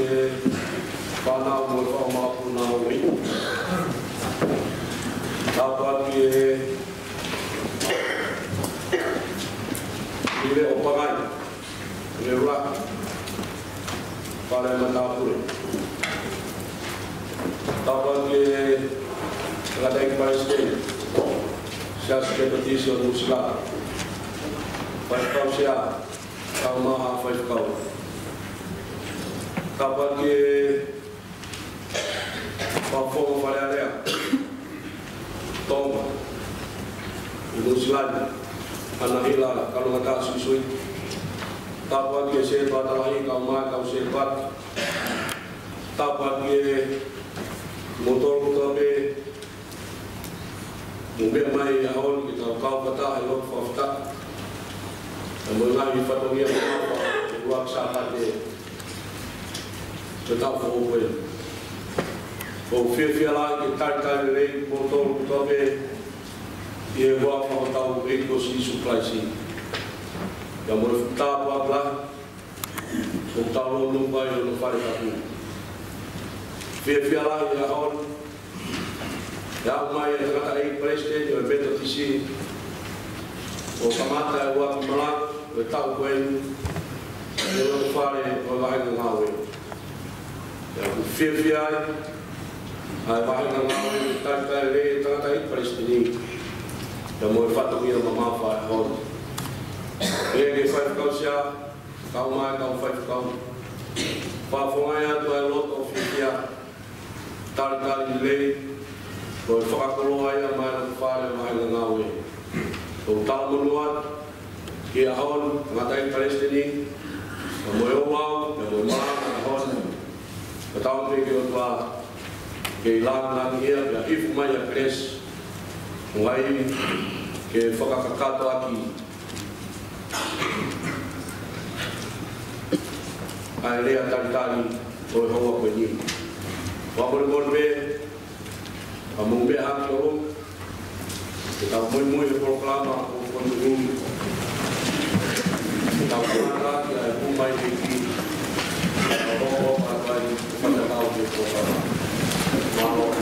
e whanau mo e whaumapuna o i. Tāpaki e le o pangai, le raki, whare matāpure. Tāpaki e Radek Paistei, sias ke petisi o Musila. Whaikau sea, kau maha whaikau. Tāpaki whawhonga wharearea, Tonga, i Nusilani, ana hila kalunga ka susui. Tāpaki e se patalahi kau maha kau se pat. Tāpaki e motor kutabe, mungkin mai ahon kita kau kata elok fafta. Mula ni fatongia apa buat sahabat dia tetap fokus. Fokus lagi kita lagi motor tapi dia buat apa tahu ekosi supply si. Yang berfakta apa untuk lumbai dan farik aku. Fokus lagi ahon. Yang mai kata presiden yang betul tisi. O kamata e waki malak, e tau koen, e lo whare o wahinga ngawe. E aku whiawhia ai wahinga ngawe, tai re, tangata i Palestini. E mo e whatongia ma mawha e hon. E ke whaifkau sia, kau mai kau whaifkau. Whawhongai atu e lot o whiawhia, tari lei, o e whakakoloa ia mai na whare o wahinga ngawe. O tau manuat, ki ahon, ngatai Palestini, o moe o wau, o moe maa, ahon, o tau me ki o tua, ki lang ia, ki ifu mai a kres, ngai, ki whakakakato aki. Ai rea tari, o e hoa koe ni. Wapore korbe, a mungbe haki o ronga, kita muy proclama con un kita proclama que hay un país aquí o para para tal de proclama vamos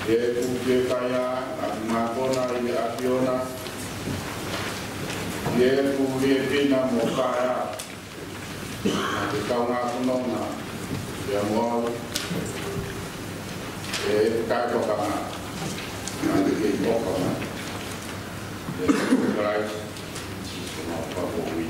Ye kaya makona ye apiona ye pina mo kaya ke kaunga kunona ya mo ka to kama na ke to kama Christ no pa wi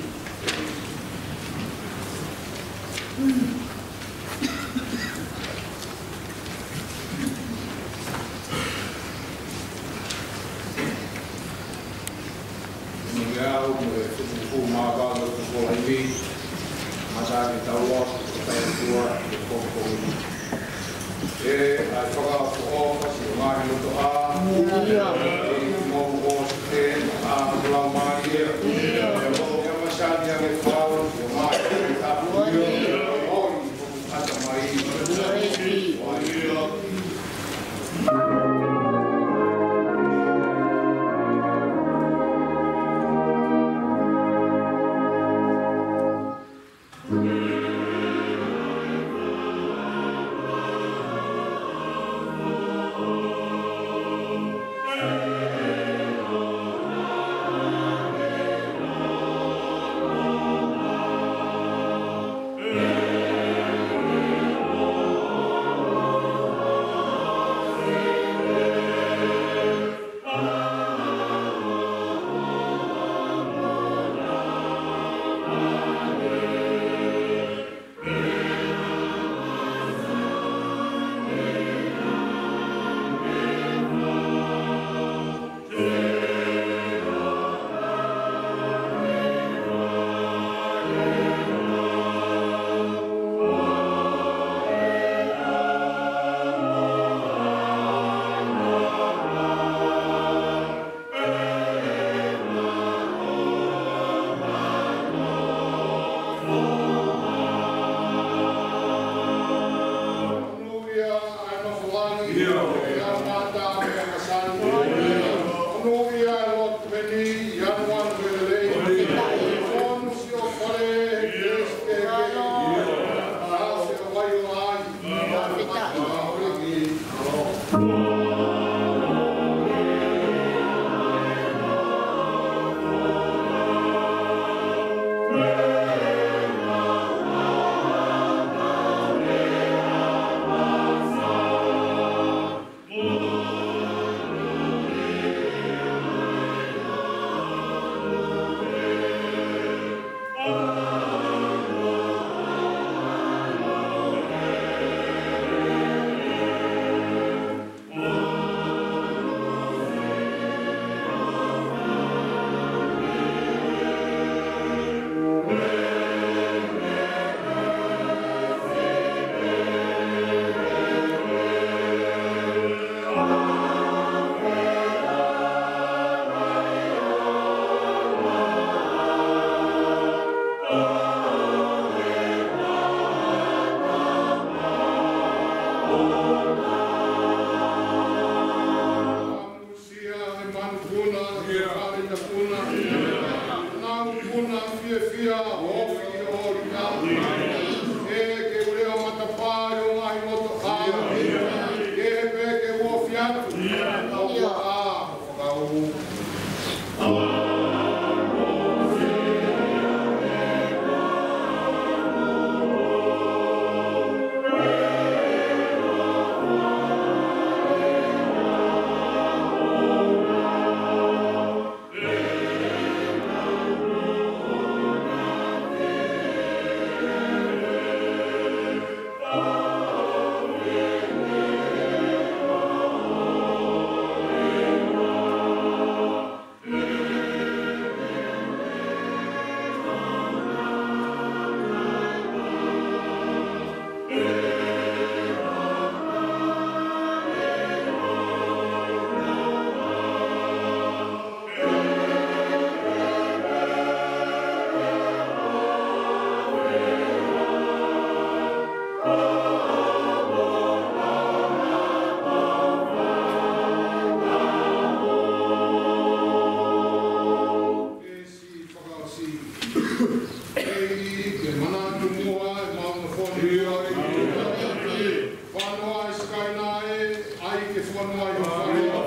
ke whanua i whanua.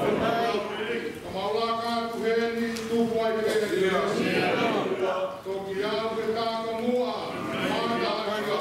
Ka maula ka tuheni tupu ai ke toki au ke tāka mua. Māta ai ka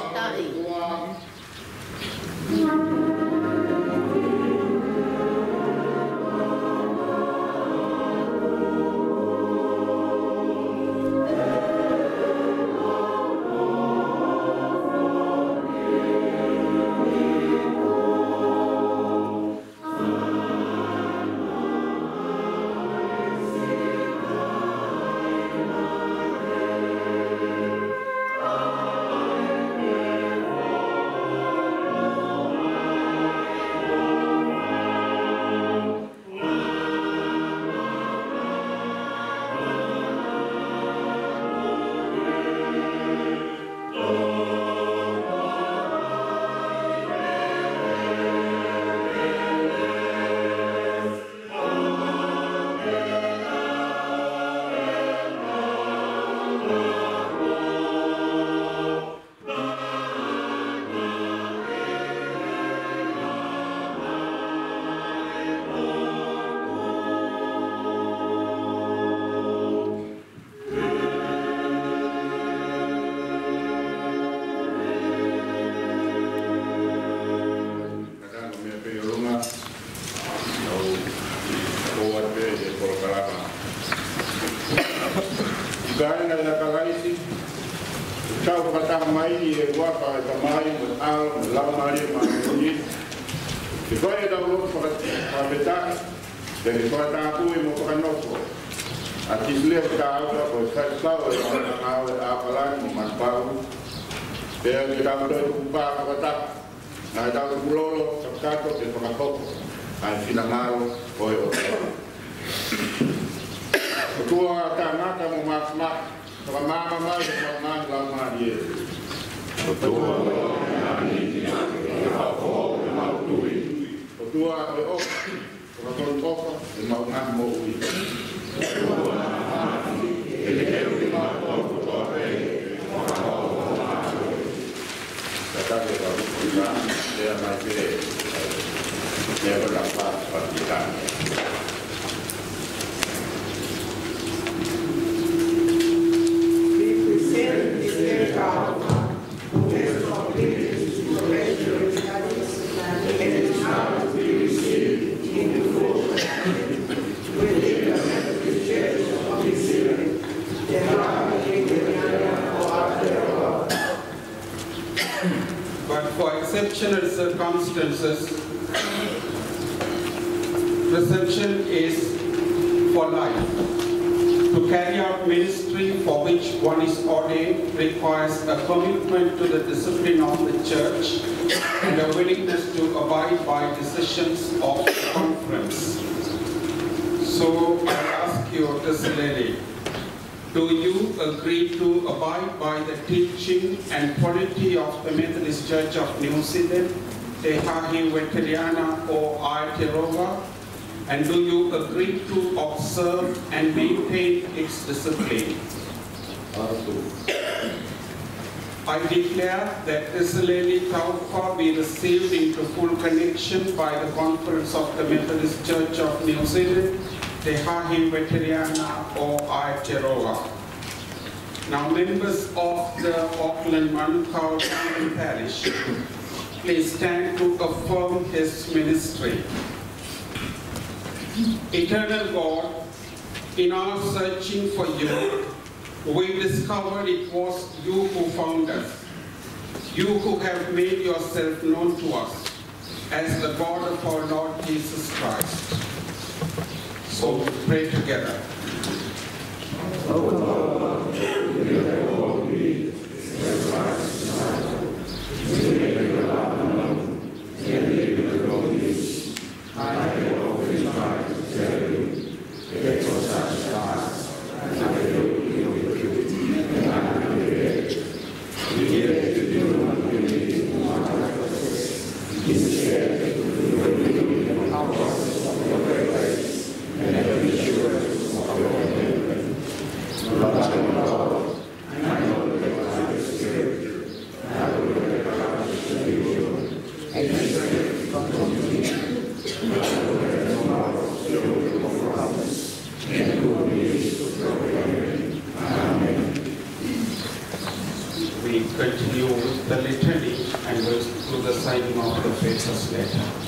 exceptional circumstances, reception is for life. To carry out ministry for which one is ordained requires a commitment to the discipline of the church and a willingness to abide by decisions of the conference. So I ask you, Tessaleli, do you agree to abide by the teaching and polity of the Methodist Church of New Zealand, Te Hahi Weteliana o Aotearoa, and do you agree to observe and maintain its discipline? I declare that Tessaleli Taufa be received into full connection by the Conference of the Methodist Church of New Zealand, Te Hahi Weteliana o Aotearoa. Now, members of the Auckland Manukau Parish, please stand to affirm his ministry. Eternal God, in our searching for you, we discovered it was you who found us. You who have made yourself known to us as the God of our Lord Jesus Christ. So we pray together. makes us later.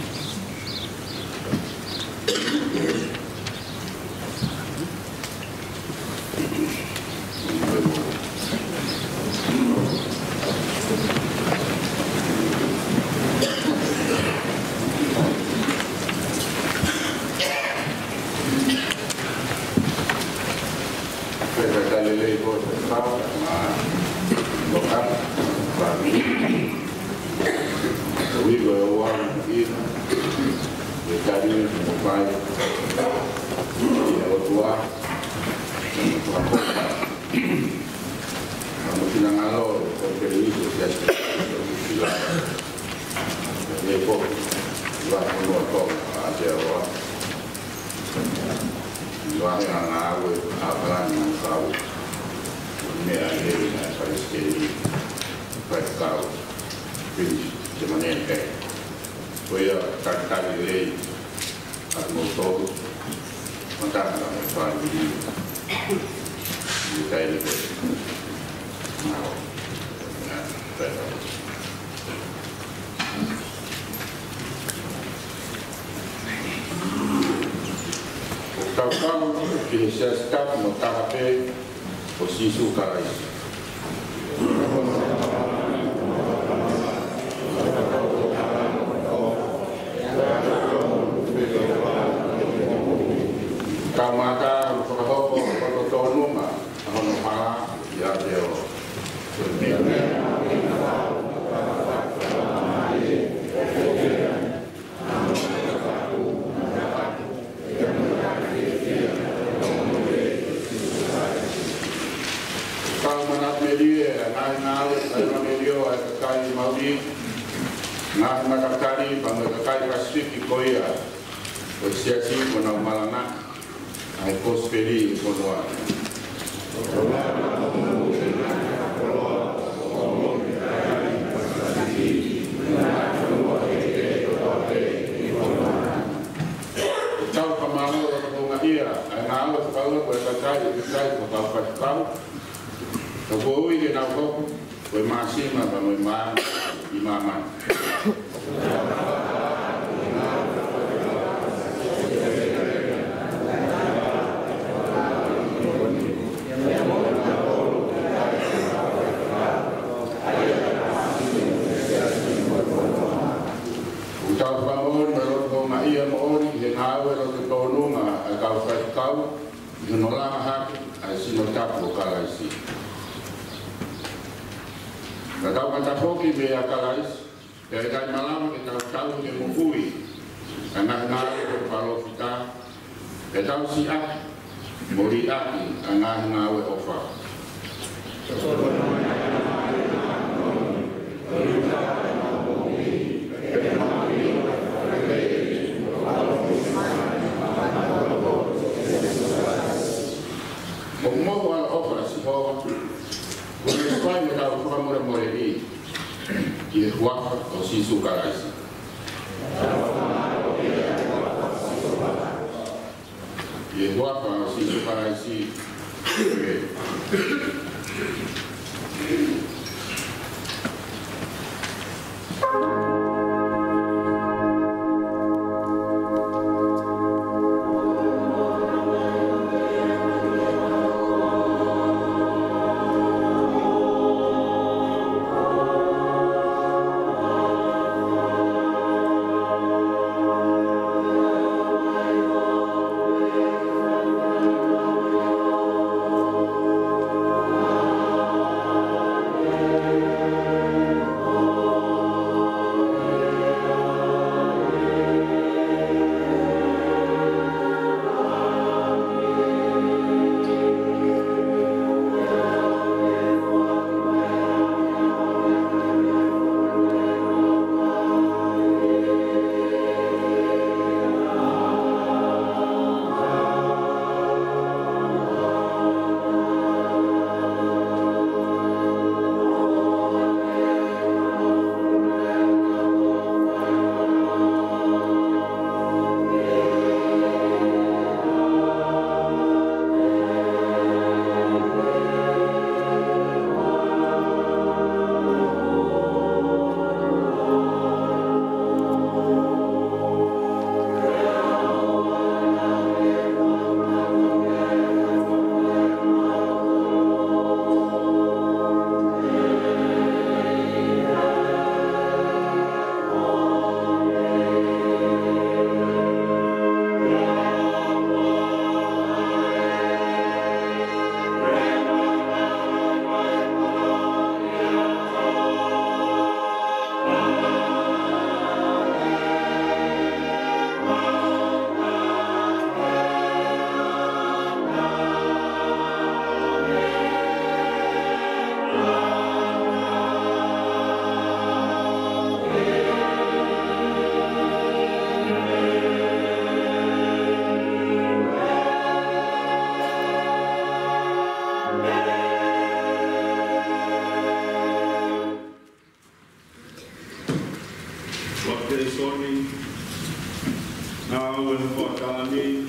Tangani,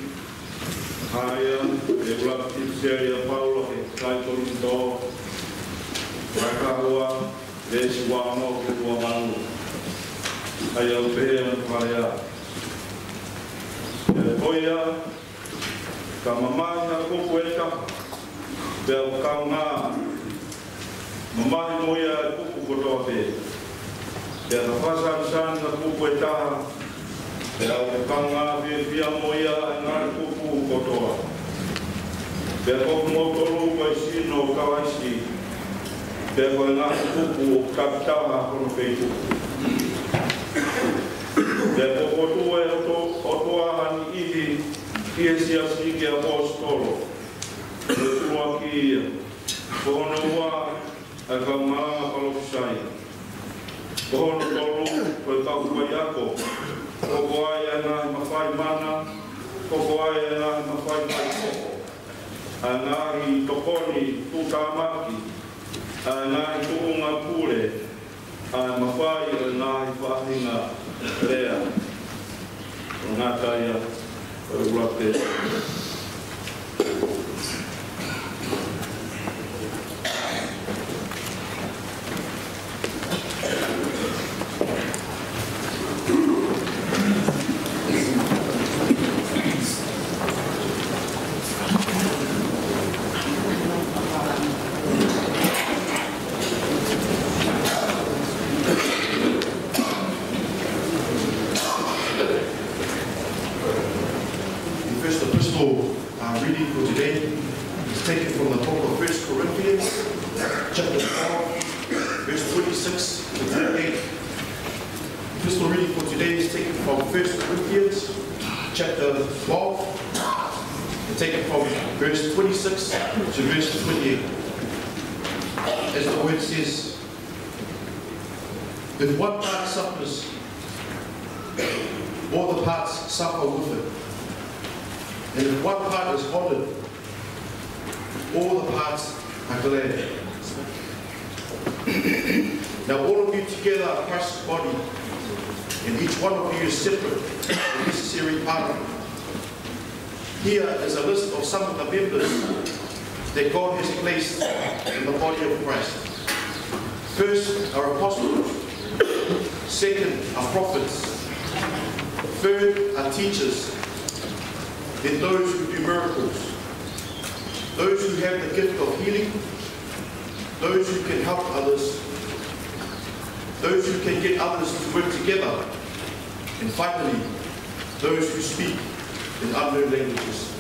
Haya, Eula Tipseria Paulo, Kaitolito, Rakahua, Deswano, Kuamanu, Ayalpea, Haya. Oia, Kamamana Kukueta, Belkanga, Mamai Moya Kukukotote, Belfasa Santa Kukueta, Belkanga, Via Moya, and Kukukotoa, Belkomotoru, Baisino, Kawashi, Belkanga Kuku, Kaptaha, Profetu. Belkomotua, Otoa, and Ihi, Kiesia Siki Apostolo, Tuakia, Bonoa, Akamara Palosai, Bono Tolu, Pekauayako, Kokoayana, Mafai Mana, Kokoayana, Mafai Paiko, Anari Tokoni, Tutamaki, Anari Tuunga Pure, Mafai, Anari Fahina, Lea, Nataya, Rulate. To verse 28, as the word says, if one part suffers, all the parts suffer with it. And if one part is honored, all the parts are glad. Now all of you together are Christ's body, and each one of you is separate, a necessary part of it. Here is a list of some of the members that God has placed in the body of Christ. First are apostles, second are prophets, third are teachers, then those who do miracles, those who have the gift of healing, those who can help others, those who can get others to work together, and finally, those who speak in unknown languages.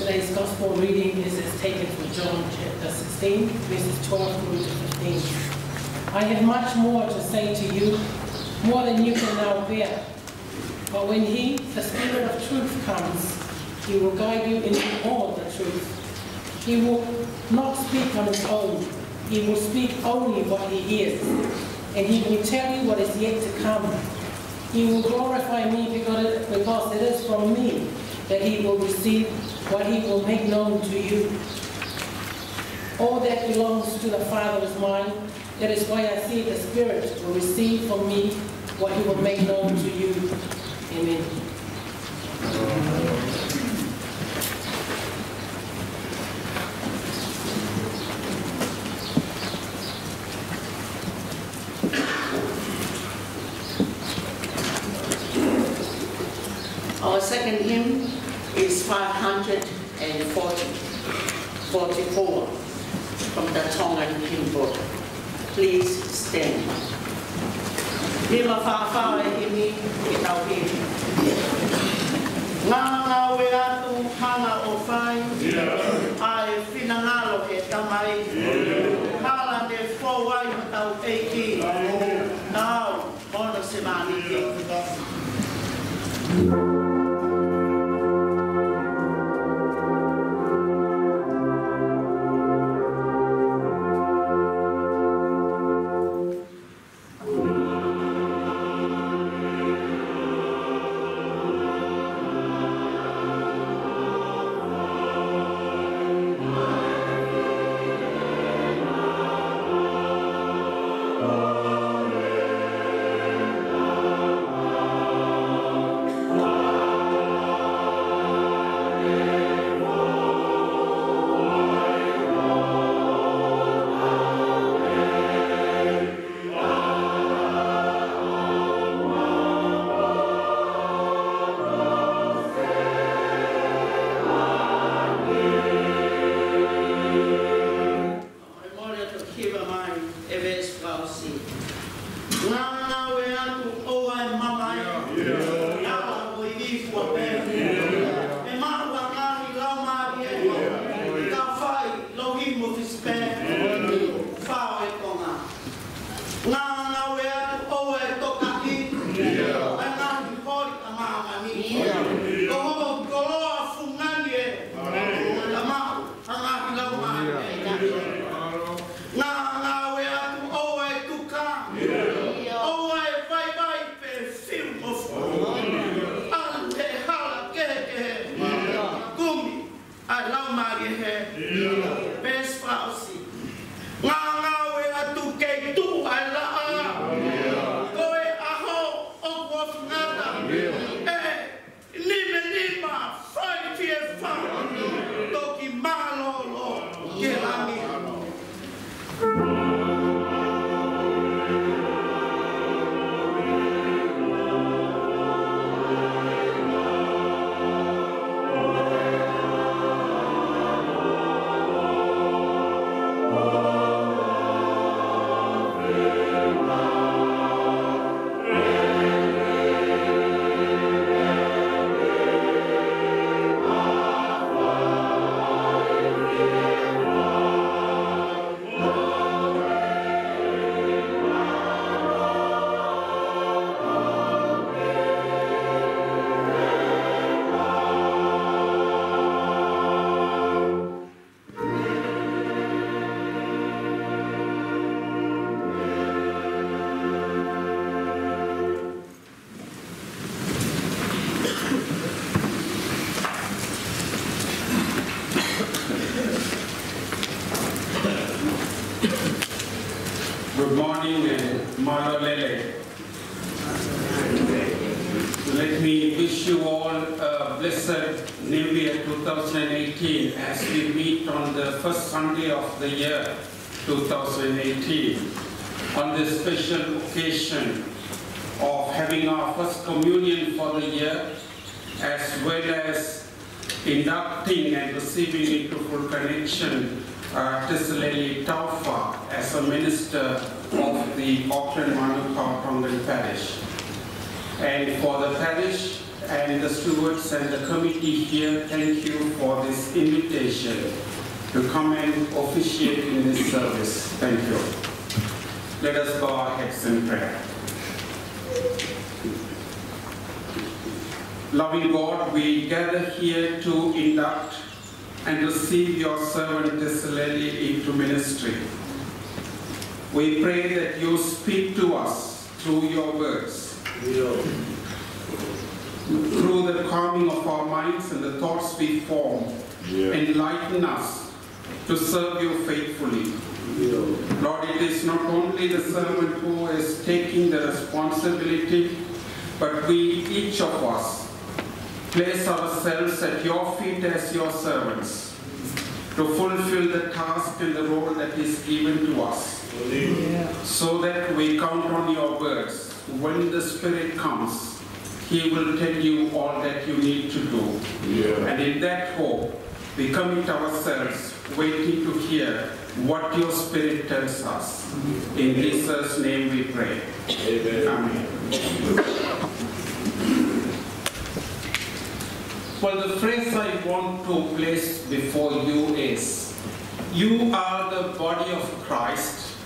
Today's gospel reading is taken from John chapter 16, verses 12 through to 15. I have much more to say to you, more than you can now bear. But when He, the Spirit of truth, comes, He will guide you into all the truth. He will not speak on His own. He will speak only what He hears, and He will tell you what is yet to come. He will glorify me because it is from me that He will receive what He will make known to you. All that belongs to the Father is mine. That is why I say the Spirit will receive from me what He will make known to you. Amen. Our second hymn is 544 from the Tongan hymn book. Please stand. Lima whawhawe himi ki tau himi. Ngā we atu hanga o whai, ai whina ngalo he tamai, hala ne whowai ma tau eiki, nāu ono se mani ki. wish you all a blessed New Year 2018 as we meet on the first Sunday of the year 2018 on this special occasion of having our first communion for the year, as well as inducting and receiving into full connection Tisaleli Taufa as a minister of the Auckland Manukau Tongan Parish. And for the parish and the stewards and the committee here, thank you for this invitation to come and officiate in this service. Thank you. Let us bow our heads in prayer. Loving God, we gather here to induct and receive your servant Tisaleli into ministry. We pray that you speak to us through your words, through the calming of our minds and the thoughts we form. Enlighten us to serve you faithfully. Lord, it is not only the servant who is taking the responsibility, but we, each of us, place ourselves at your feet as your servants to fulfill the task and the role that is given to us, so that we count on your words. When the Spirit comes, He will tell you all that you need to do. And in that hope, we commit ourselves, waiting to hear what your Spirit tells us. In Jesus' name we pray. Amen. Amen. Well, the phrase I want to place before you is, you are the body of Christ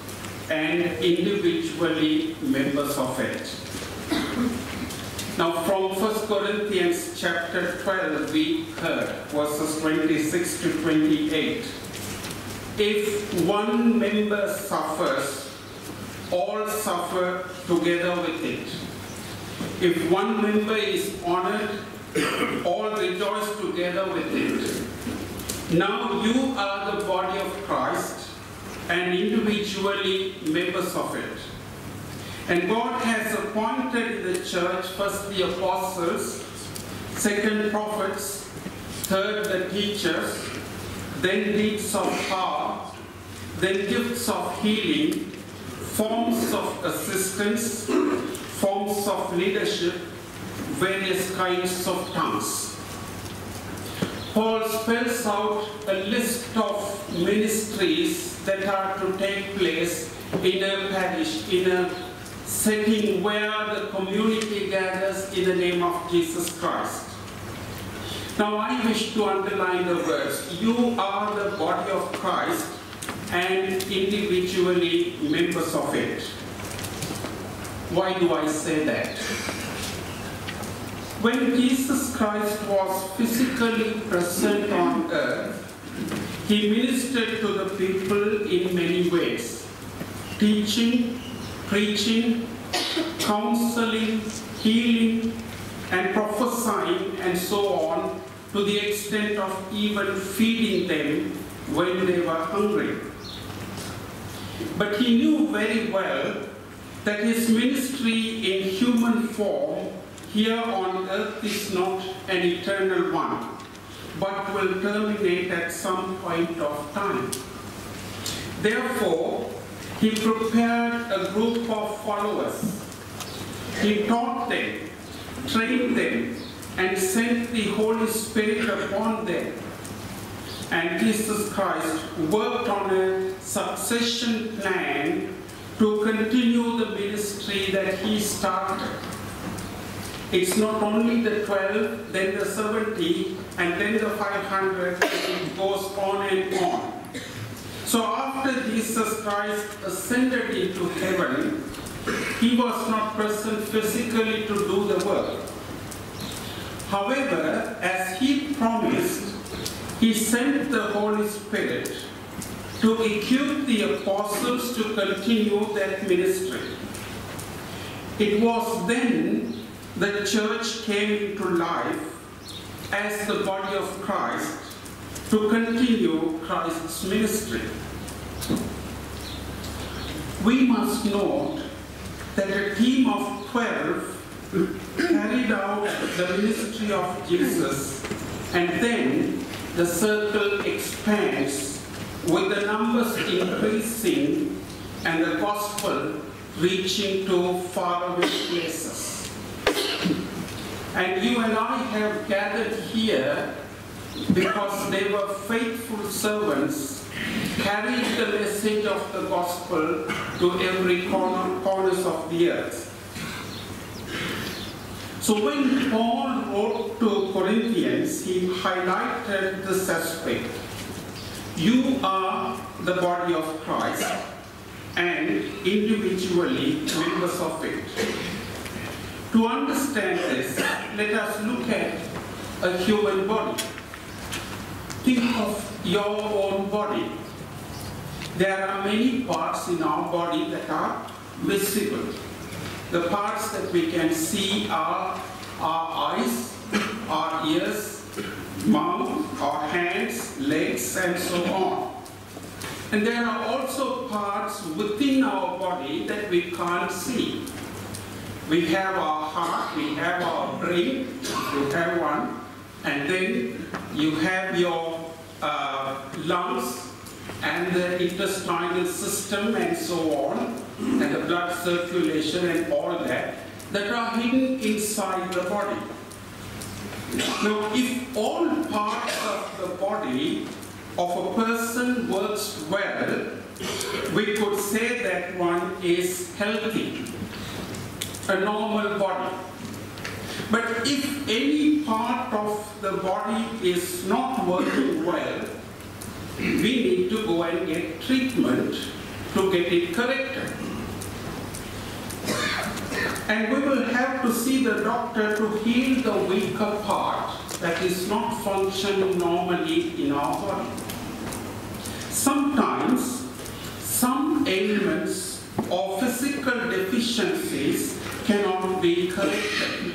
and individually members of it. Now from 1 Corinthians chapter 12 we heard verses 26 to 28. If one member suffers, all suffer together with it. If one member is honored, all rejoice together with it. Now you are the body of Christ and individually members of it. And God has appointed in the church first the apostles, second prophets, third the teachers, then deeds of power, then gifts of healing, forms of assistance, forms of leadership, various kinds of tongues. Paul spells out a list of ministries that are to take place in a parish, in a setting where the community gathers in the name of Jesus Christ. Now I wish to underline the words, you are the body of Christ and individually members of it. Why do I say that? When Jesus Christ was physically present on earth, he ministered to the people in many ways, teaching, preaching, counseling, healing, and prophesying, and so on, to the extent of even feeding them when they were hungry. But he knew very well that his ministry in human form here on earth is not an eternal one, but will terminate at some point of time. Therefore, he prepared a group of followers. He taught them, trained them, and sent the Holy Spirit upon them. And Jesus Christ worked on a succession plan to continue the ministry that he started. It's not only the 12, then the 70, and then the 500, and it goes on and on. So after Jesus Christ ascended into heaven, he was not present physically to do the work. However, as he promised, he sent the Holy Spirit to equip the apostles to continue that ministry. It was then the church came into life as the body of Christ to continue Christ's ministry. We must note that a team of 12 carried out the ministry of Jesus, and then the circle expands with the numbers increasing and the gospel reaching to faraway places. And you and I have gathered here because they were faithful servants, carried the message of the gospel to every corners of the earth. So when Paul wrote to Corinthians, he highlighted this aspect. You are the body of Christ and individually members of it. To understand this, let us look at a human body. Think of your own body. There are many parts in our body that are visible. The parts that we can see are our eyes, our ears, mouth, our hands, legs, and so on. And there are also parts within our body that we can't see. We have our heart, we have our brain, you have one, and then you have your lungs and the intestinal system and so on, and the blood circulation and all that are hidden inside the body. Now, if all parts of the body of a person works well, we could say that one is healthy, a normal body. But if any part of the body is not working well, we need to go and get treatment to get it corrected. And we will have to see the doctor to heal the weaker part that is not functioning normally in our body. Sometimes, some ailments or physical deficiencies cannot be corrected.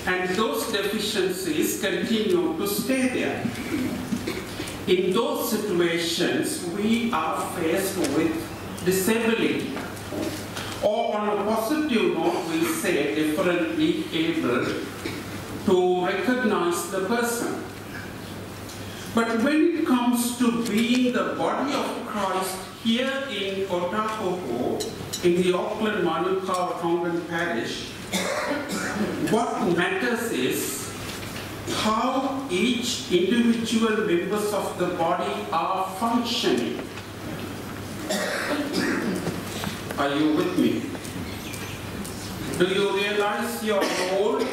And those deficiencies continue to stay there. In those situations, we are faced with disability. Or on a positive note, we say differently able to recognize the person. But when it comes to being the body of Christ here in Otahoho, in the Auckland Manukau Tongan Parish, what matters is how each individual members of the body are functioning. Are you with me? Do you realize your role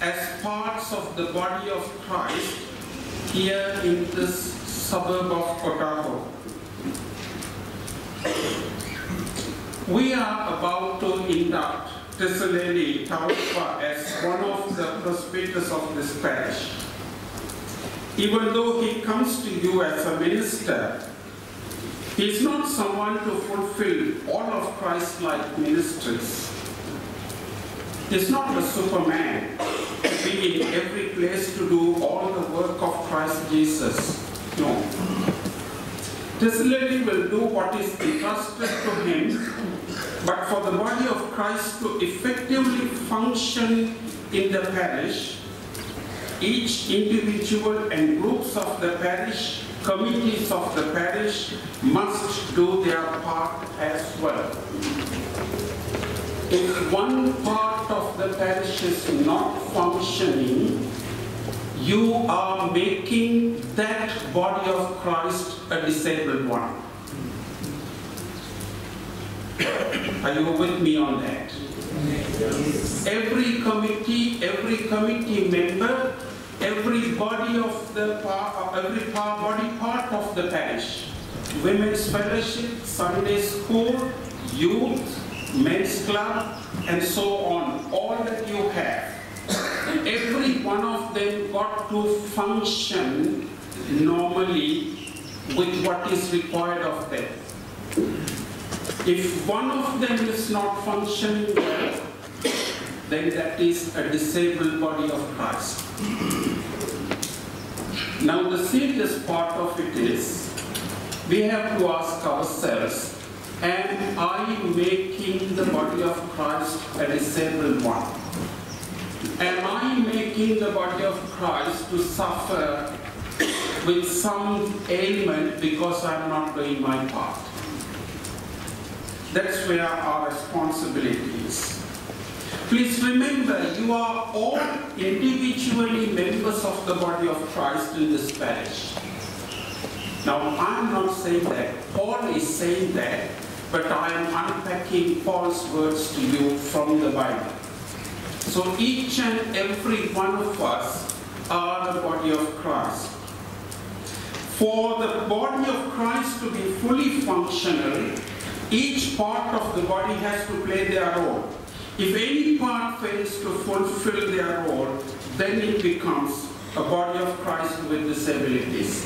as parts of the body of Christ here in this suburb of Otago? We are about to induct Tesaleli Taufa as one of the presbyters of this parish. Even though he comes to you as a minister, he is not someone to fulfill all of Christ-like ministries. He is not a superman to be in every place to do all the work of Christ Jesus. No. Tesaleli will do what is entrusted to him, but for the body of Christ to effectively function in the parish, each individual and groups of the parish, committees of the parish must do their part as well. If one part of the parish is not functioning, you are making that body of Christ a disabled one. Are you with me on that? Every committee member, every body of the body part of the parish, women's fellowship, Sunday school, youth, men's club, and so on, all that you have, every one of them got to function normally with what is required of them. If one of them is not functioning well, then that is a disabled body of Christ. Now the serious part of it is, we have to ask ourselves, am I making the body of Christ a disabled one? am I making the body of Christ to suffer with some ailment because I'm not doing my part? That's where our responsibility is. Please remember, you are all individually members of the body of Christ in this parish. Now, I'm not saying that. Paul is saying that, but I am unpacking Paul's words to you from the Bible. So each and every one of us are the body of Christ. For the body of Christ to be fully functional, each part of the body has to play their role. If any part fails to fulfill their role, then it becomes a body of Christ with disabilities.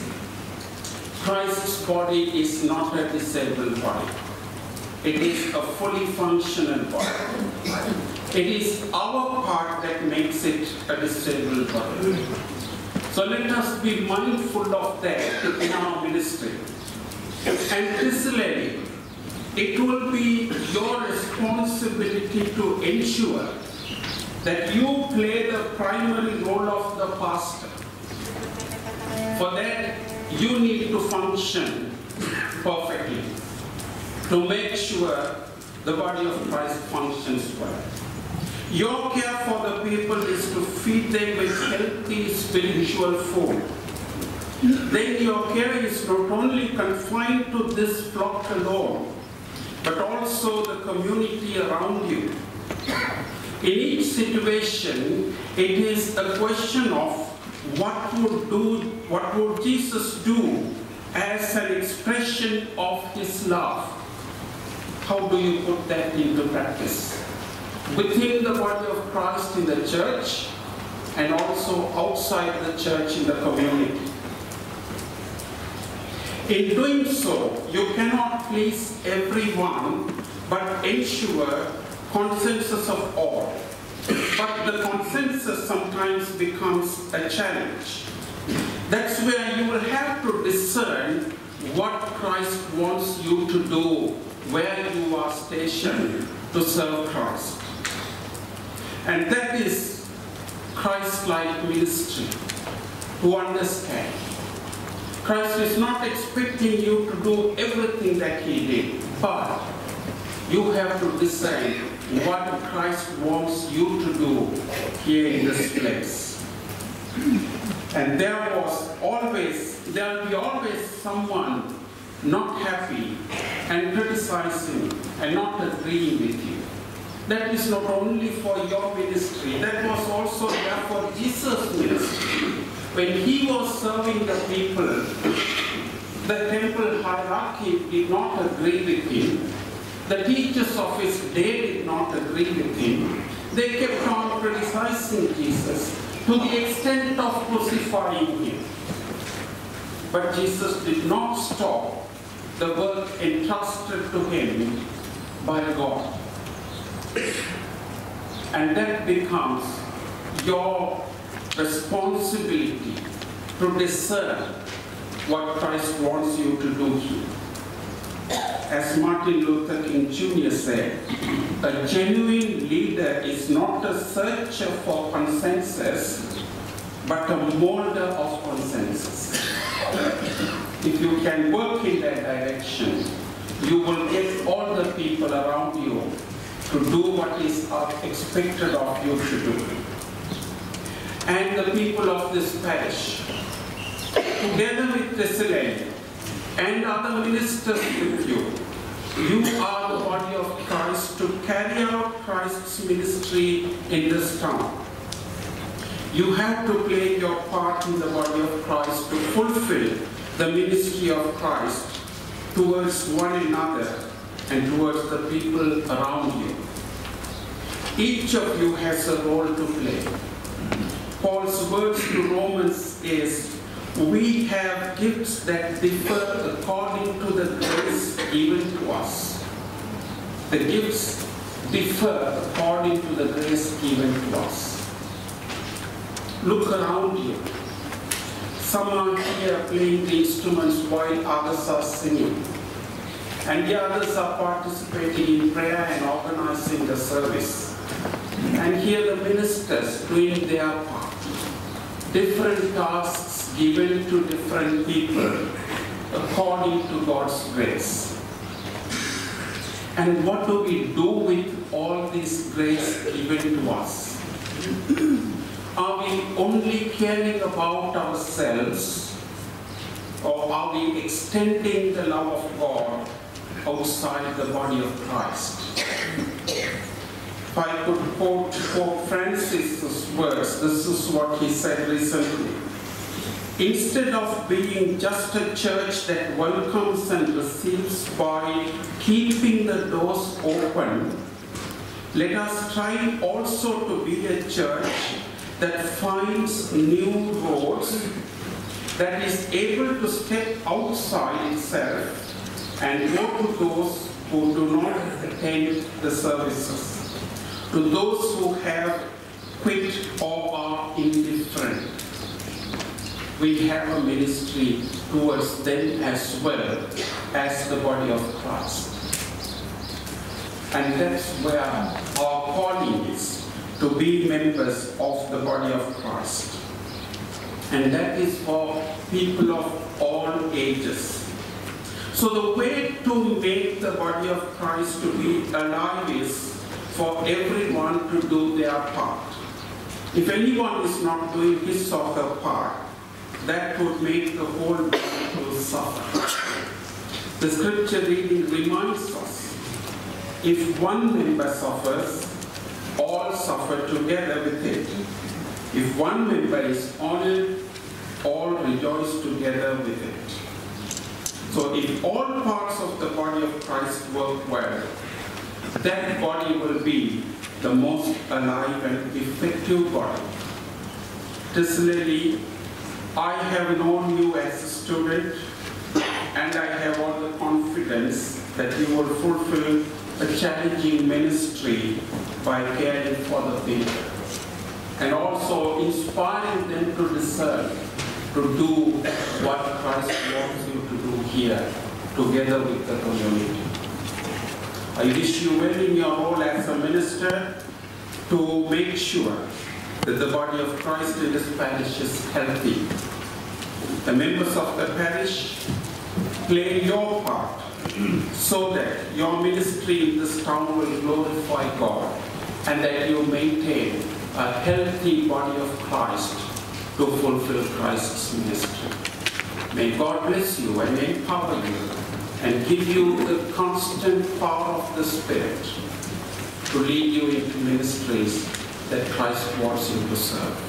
Christ's body is not a disabled body. It is a fully functional body. It is our part that makes it a disabled body. So let us be mindful of that in our ministry. And personally, it will be your responsibility to ensure that you play the primary role of the pastor. For that, you need to function perfectly to make sure the body of Christ functions well. Your care for the people is to feed them with healthy spiritual food. Then your care is not only confined to this flock alone, but also the community around you. In each situation, it is a question of what would Jesus do as an expression of his love? How do you put that into practice? Within the body of Christ in the church, and also outside the church in the community. In doing so, you cannot please everyone, but ensure consensus of all. But the consensus sometimes becomes a challenge. That's where you will have to discern what Christ wants you to do, where you are stationed to serve Christ. And that is Christ-like ministry, to understand. Christ is not expecting you to do everything that he did, but you have to decide what Christ wants you to do here in this place. And there will be always someone not happy and criticizing and not agreeing with you. That is not only for your ministry, that was also there for Jesus' ministry. When he was serving the people, the temple hierarchy did not agree with him. The teachers of his day did not agree with him. They kept on criticizing Jesus to the extent of crucifying him. But Jesus did not stop the work entrusted to him by God. And that becomes your responsibility to discern what Christ wants you to do here. As Martin Luther King Jr. said, a genuine leader is not a searcher for consensus, but a molder of consensus. If you can work in that direction, you will get all the people around you to do what is expected of you to do. And the people of this parish, together with Thessalonians and other ministers with you, you are the body of Christ to carry out Christ's ministry in this town. You have to play your part in the body of Christ to fulfill the ministry of Christ towards one another and towards the people around you. Each of you has a role to play. Paul's words to Romans is, we have gifts that differ according to the grace given to us. The gifts differ according to the grace given to us. Look around you. Some are here playing the instruments while others are singing. And the others are participating in prayer and organizing the service. and hear the ministers doing their part. Different tasks given to different people according to God's grace. And what do we do with all this grace given to us? Are we only caring about ourselves, or are we extending the love of God outside the body of Christ? If I could quote Pope Francis's words, this is what he said recently. Instead of being just a church that welcomes and receives by keeping the doors open, let us try also to be a church that finds new roads, that is able to step outside itself and go to those who do not attend the services, to those who have quit or are indifferent. We have a ministry towards them as well as the body of Christ. And that's where our calling is, to be members of the body of Christ. And that is for people of all ages. So the way to make the body of Christ to be alive is for everyone to do their part. If anyone is not doing his or her part, that would make the whole body to suffer. The scripture reading reminds us, if one member suffers, all suffer together with it. If one member is honored, all rejoice together with it. So if all parts of the body of Christ work well, that body will be the most alive and effective body. Similarly, I have known you as a student, and I have all the confidence that you will fulfill a challenging ministry by caring for the people, and also inspiring them to discern, to do what Christ wants you to do here, together with the community. I wish you well in your role as a minister to make sure that the body of Christ in this parish is healthy. The members of the parish, play your part so that your ministry in this town will glorify God, and that you maintain a healthy body of Christ to fulfill Christ's ministry. May God bless you and empower you and give you the constant power of the Spirit to lead you into ministries that Christ wants you to serve.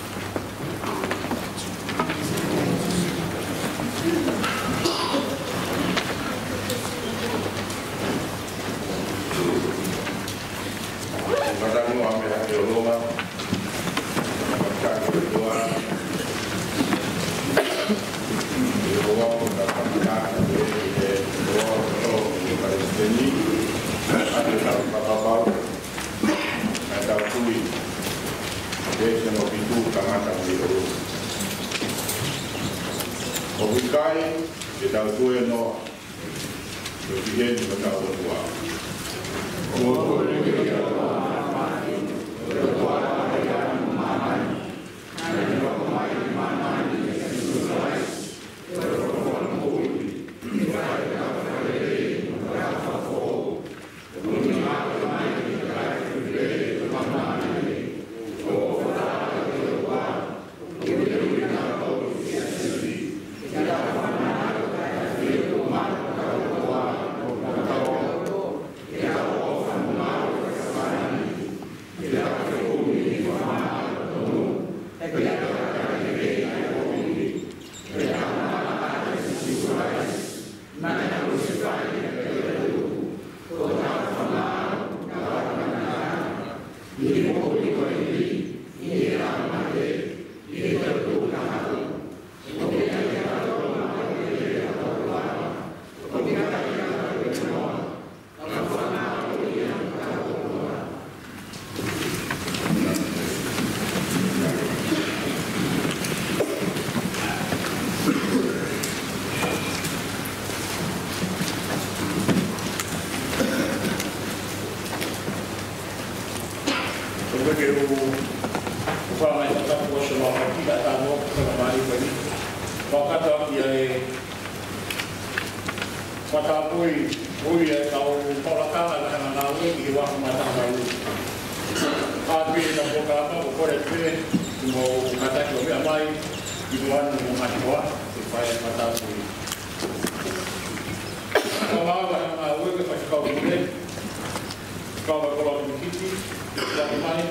Fala mais tá com o chamar aqui da tá no trabalho ali. Toca aqui aí. Mata foi é tal colocar na rua e vai matar na rua. A vida da boca para o corretor, o matar que eu vai e do ano no matar e vai matar foi. Falava na rua que faz caldo dele. Calma coloca no kit, já vai.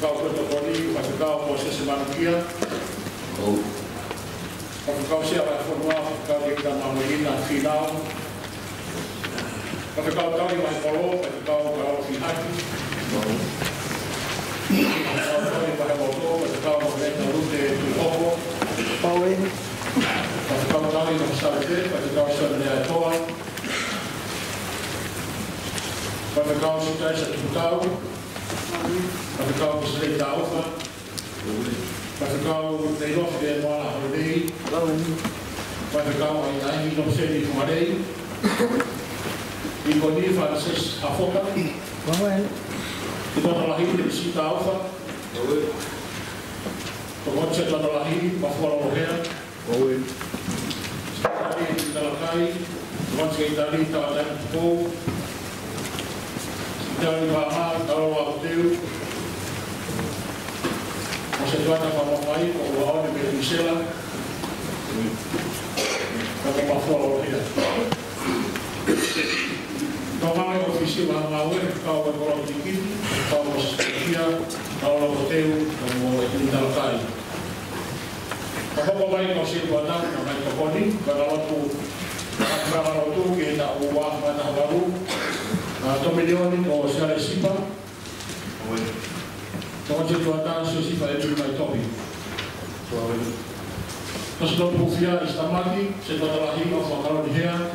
Kau protokoli, mas kau proses manusia. Kau siapa formal, kau kita mamulina final. Kau tahu yang polo, kau fihati. Kau tahu pada motor, kau melihat rute tuhopo. Kau tahu yang sahaja, kau sudah toa. Kau sudah satu tahu. Mas kau sering tahu kan? Mas kau tengok dia malah holiday. Mas kau ini hidup sendiri kemarin. Ibu ni Francis Afoka. Kita terlahir di sini tahu kan? Kemudian kita terlahir Papua Loher. Tadi kita lakai. Kemudian kita tadi tahu dan pukul. Dari bahasa kalau waktu masih tuan apa mamai kalau awak di Venezuela, kalau Papua Loher, kalau ofisi bahasa kalau berkorban dikit, kalau sekian, kalau hotel, kalau indalkai. Kalau mamai kau situatan, mamai keponi, kalau tu kita ubah mana baru. Tomilioni o siare sipa. Tomace tuatan sio sipa e mai topi. Terus non pufia istamati se tuatalahi o fakalo di hea.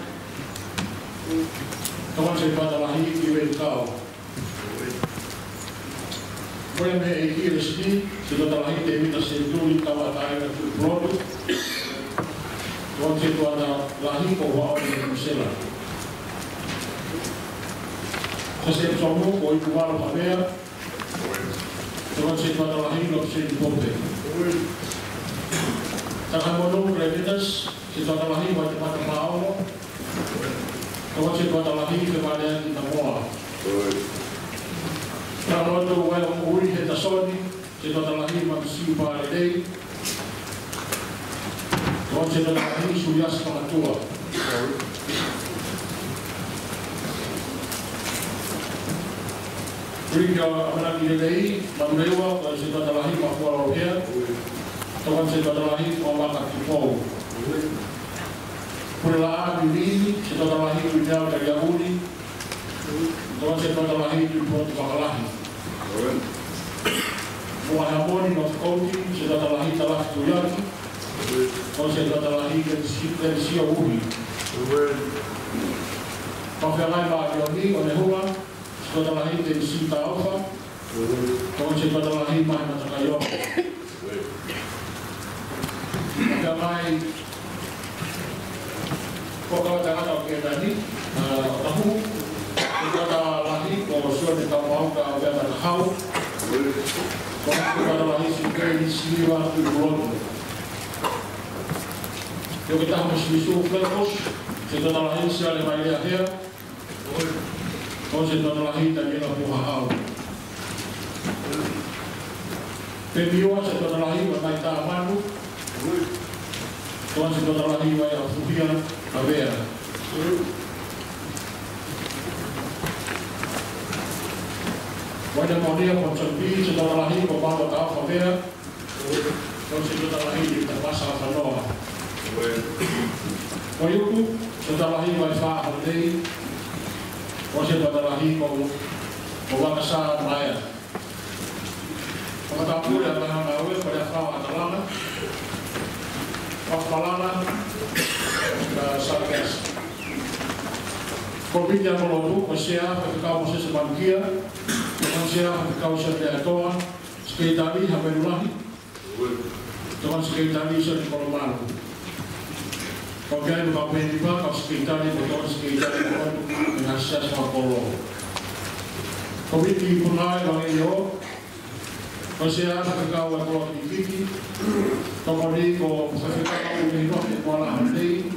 Tomace tuatalahi iwe kau. Boleh me iki resmi se tuatalahi te imita se tuli kau atare na produk. Tomace tuatalahi o wao di musela. Você tomou o igual para ver, então você vai lá e não precisa de bombe. Tangan mono kreditas, você vai lá e vai tomar uma aula, então você vai lá e vai dar na boa. Kalau tu vai o ui heta soni, você vai lá e vai se para ele, então você vai lá e suias para a tua. Jika anak ini menewa, kalau kita terlahir Papua Loher, kalau kita terlahir Papua Kipau. Pulau ini kita terlahir di Jawa dari Yahudi, kalau kita terlahir di Pulau Bakalahi. Pulau Hamoni North County kita terlahir Talah Tuyaki, kalau kita terlahir dari Siauri. Pakai Yahudi oleh Huang. Kita terlahir dari Sinta Alfa, kalau kita terlahir mana terkayok. Maka mai, kalau jangan oke tadi, tahu kita terlahir kalau sudah kita mau ke apa tahu, kalau kita terlahir sudah di sini waktu dulu. Yo kita harus disuruh kita terlahir secara banyak ya. Kau sedang terlahir dari Papua Hau. Pembiwa sedang terlahir dari Tamanu. Kau sedang terlahir dari Afufia, Abea. Wadah Monia Poncepi sedang terlahir dari Papua Hau, Abea. Kau sedang terlahir di Terpasar Fanoa. Koyuku sedang terlahir dari Fahadei. Você vai dar ali com o Bakasa Maia. Como está pura, vai na rua, vai a falar a lana. A falana da Sargas. Covid yang melulu, você vai ficar você se banquia, você vai ficar você de atoa, sekitar ini sampai dulu. Jangan sekitar ini saya di Kolomano. Kau kaya buka pendipa, kau sekitar ini, kau sekitar ini, dengan sias makolo. Kau ini punai bang iyo, o sea, whakakau e koa ki kiki, toko ni ko whakakau ni nohi ko ala hanei,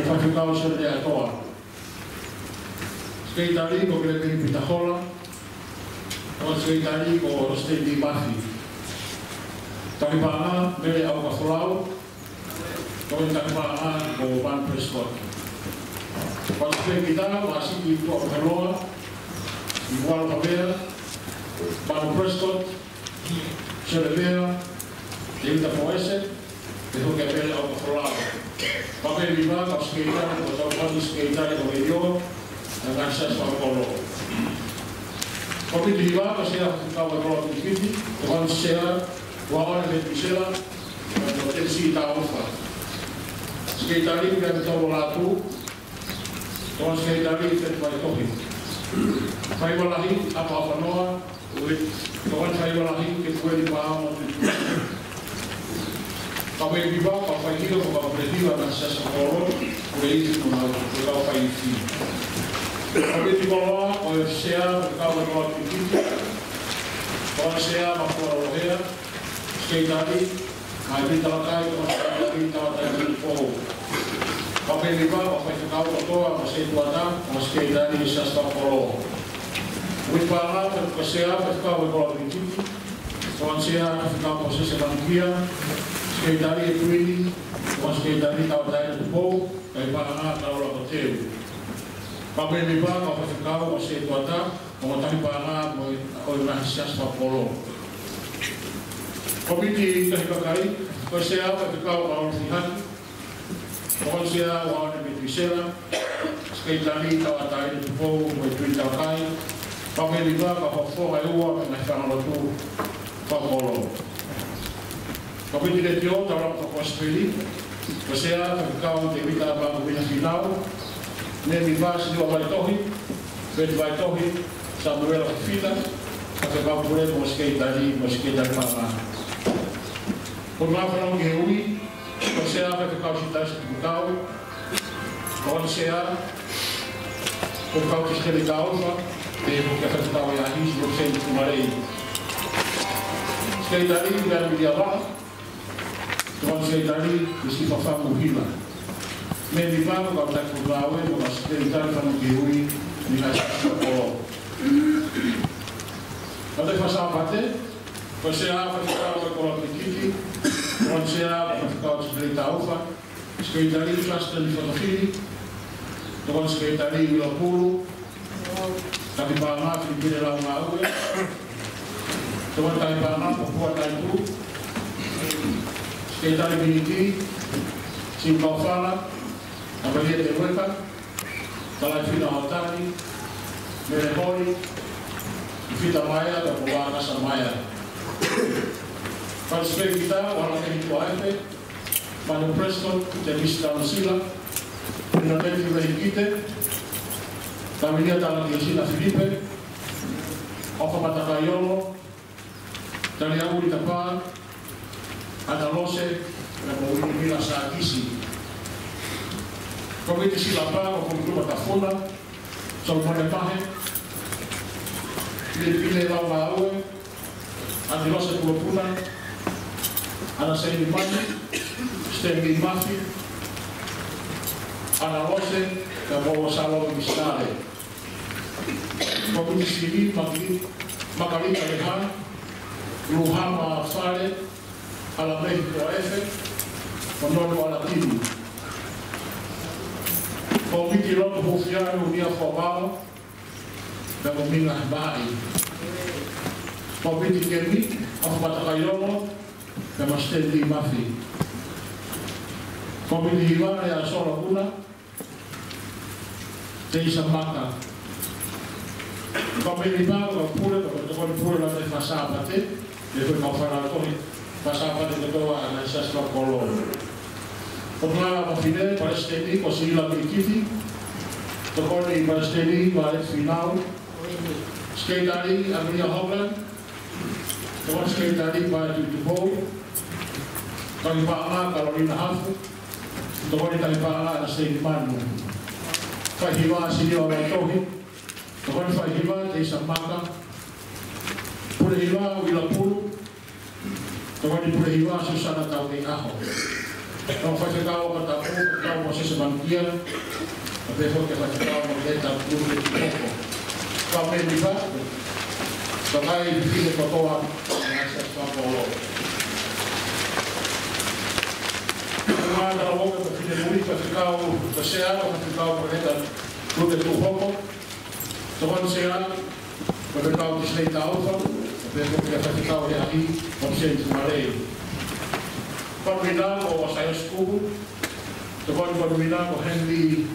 whakakau se te atoa. Skeitari ko kere kei pitahola, o skeitari ko Stevie Murphy. Takipanga, mere au kafolau, ko takipanga ko Van Prescott. Kalau kita masih di Pulau Keloa, di Pulau Kabea, Van Prescott, Cerevera, Delta Poese, itu Kabea au Keloa. Kabea di mana kalau sekitar, kalau kami sekitar itu video, dengan saya Polo. Kami di mana kalau saya tahu kalau di sini, kalau saya orang yang bisa, potensi tahu apa. Sekitar ini kita tahu lalu. Tuan sekali kita buat kopi. Saya belahi apa noa, tuan saya belahi kita buat di bawah. Kami di bawah apa itu apa berdiri dan saya sekolah, boleh itu kalau apa itu. Kami di bawah oleh saya kalau kalau itu, tuan saya apa orang sekali, kami terkai tuan sekali terkai oh. Kami di bawah, kami tahu atau masih tuan, masih dari sastra Polo. Wipala, kesehatan, kau berkolok di sini. Tuan saya, kau proses bangkia, sekali itu ini, masih dari tahu dari tubuh, dari mana tahu lah betul. Kami di bawah, kau masih tuan, kau tadi mana, kau masih sastra Polo. Kami di kali, kesehatan, kau mau lihat. Kau sia wana bitusela, sekali tahu atai itu pun bertujuan kai, kami libat kau fokus ayuwa mengenai tu Polo. Kami tidak jauh dalam toko sekali, saya kau tidak bangun bina final, nebibas di awal tohi, bedbai tohi, Samuel final, kau kau boleh meski dari mana. Pernah orang Yehui. Você abre que causa de teste de bucal, quando você abre, por causa de ele causa, tem que afetar o iaris do centro de marei. Se ele dali, ele me diaba, quando se ele dali, ele se faz morrila. Me diba, quando está com o grau, mas se ele dali, quando que ui, ele vai se fazer. Quando ele faz a bater, você abre que causa de colocar kiki. Quando você abre, kau seperti tahu, sekali kelas dan fotografi, tuan sekali di Lapulu, tapi bangga di dalam laut, tuan tapi bangga membuat itu, sekali binti, simpau fala, apa dia terbuka, kalau final tadi, merehori, kita maya dan bawa kasar maya. Kalau sebagai kita, orang yang itu AFP, Van Prescott, jadi sedang sila, menurut juga kita, kami lihat dalam sila Filipe, apa mata kayolo, dari aku di tempat, ada lose, dan mau ini bila saat isi. Kami di sila apa, kami itu mata fola, soal pahe, pilih lawa ada lose pulau ana Stevie Murphy, ana Lose, da Bobo Salo Mistare. Kami di sini Makalita Lehan, Luhama Fare, ala Mexico Efe, Monono ala Tibu. Kami di Loto Hufiano, Unia Fobalo, da Mominga Bai. Kami di Kemi, Afbata Kayono, da Stevie Murphy. Kami di Hiwa ya sola kuna, Teisa Maka. Kami di Hiwa pure la de fasapate, de kau fara koi fasapate de toa na sastra Polo. Pernah mafide para stedi posila bikiti, tokoni para stedi para final. Skateri Amelia Hogland, tokon skateri para Tutubo. Kami paala Carolina Hafu, tokoni kami paala na Stedi Manu. Fahiwa sini orang tohi, tokoni fahiwa Teisa Maka, Purehiwa wila pulu. Tawani Purehiwa susana tau ni aho. Tau whakakao ka tau tau mo sesa mankia. Ape ho ke whakakao mo leta pulu le tiko. Kau me ni ba. Takai dikile kotoa ngasa whakolo. Mana o ka fine muri whakakao ka sea whakakao mo leta pulu le tiko. Tawani sea whakakao ki snei tauwha. Ape ho ke whakakao le ahi o sentu marei. Pamina o Wasaya School, the one Pamina o Henry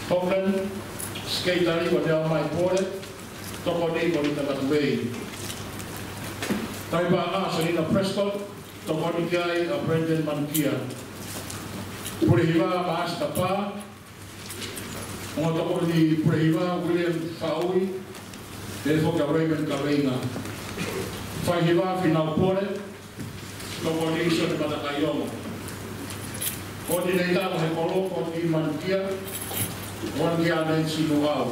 Hogan, skateri o Nea Mai Pore, toko ni o Rita Matuwei. Taipa a Selina Prescott, toko ni kiai a Brendan Mankia. Purehiwa Maas Tapa, o toko ni Purehiwa William Faui, e foka Raymond Karenga. Whaihiwa Finau Pore, toko ni iso ni Matakaiongo. O ni nei tau he koloko ni Mankia, o ni a nei sinu au.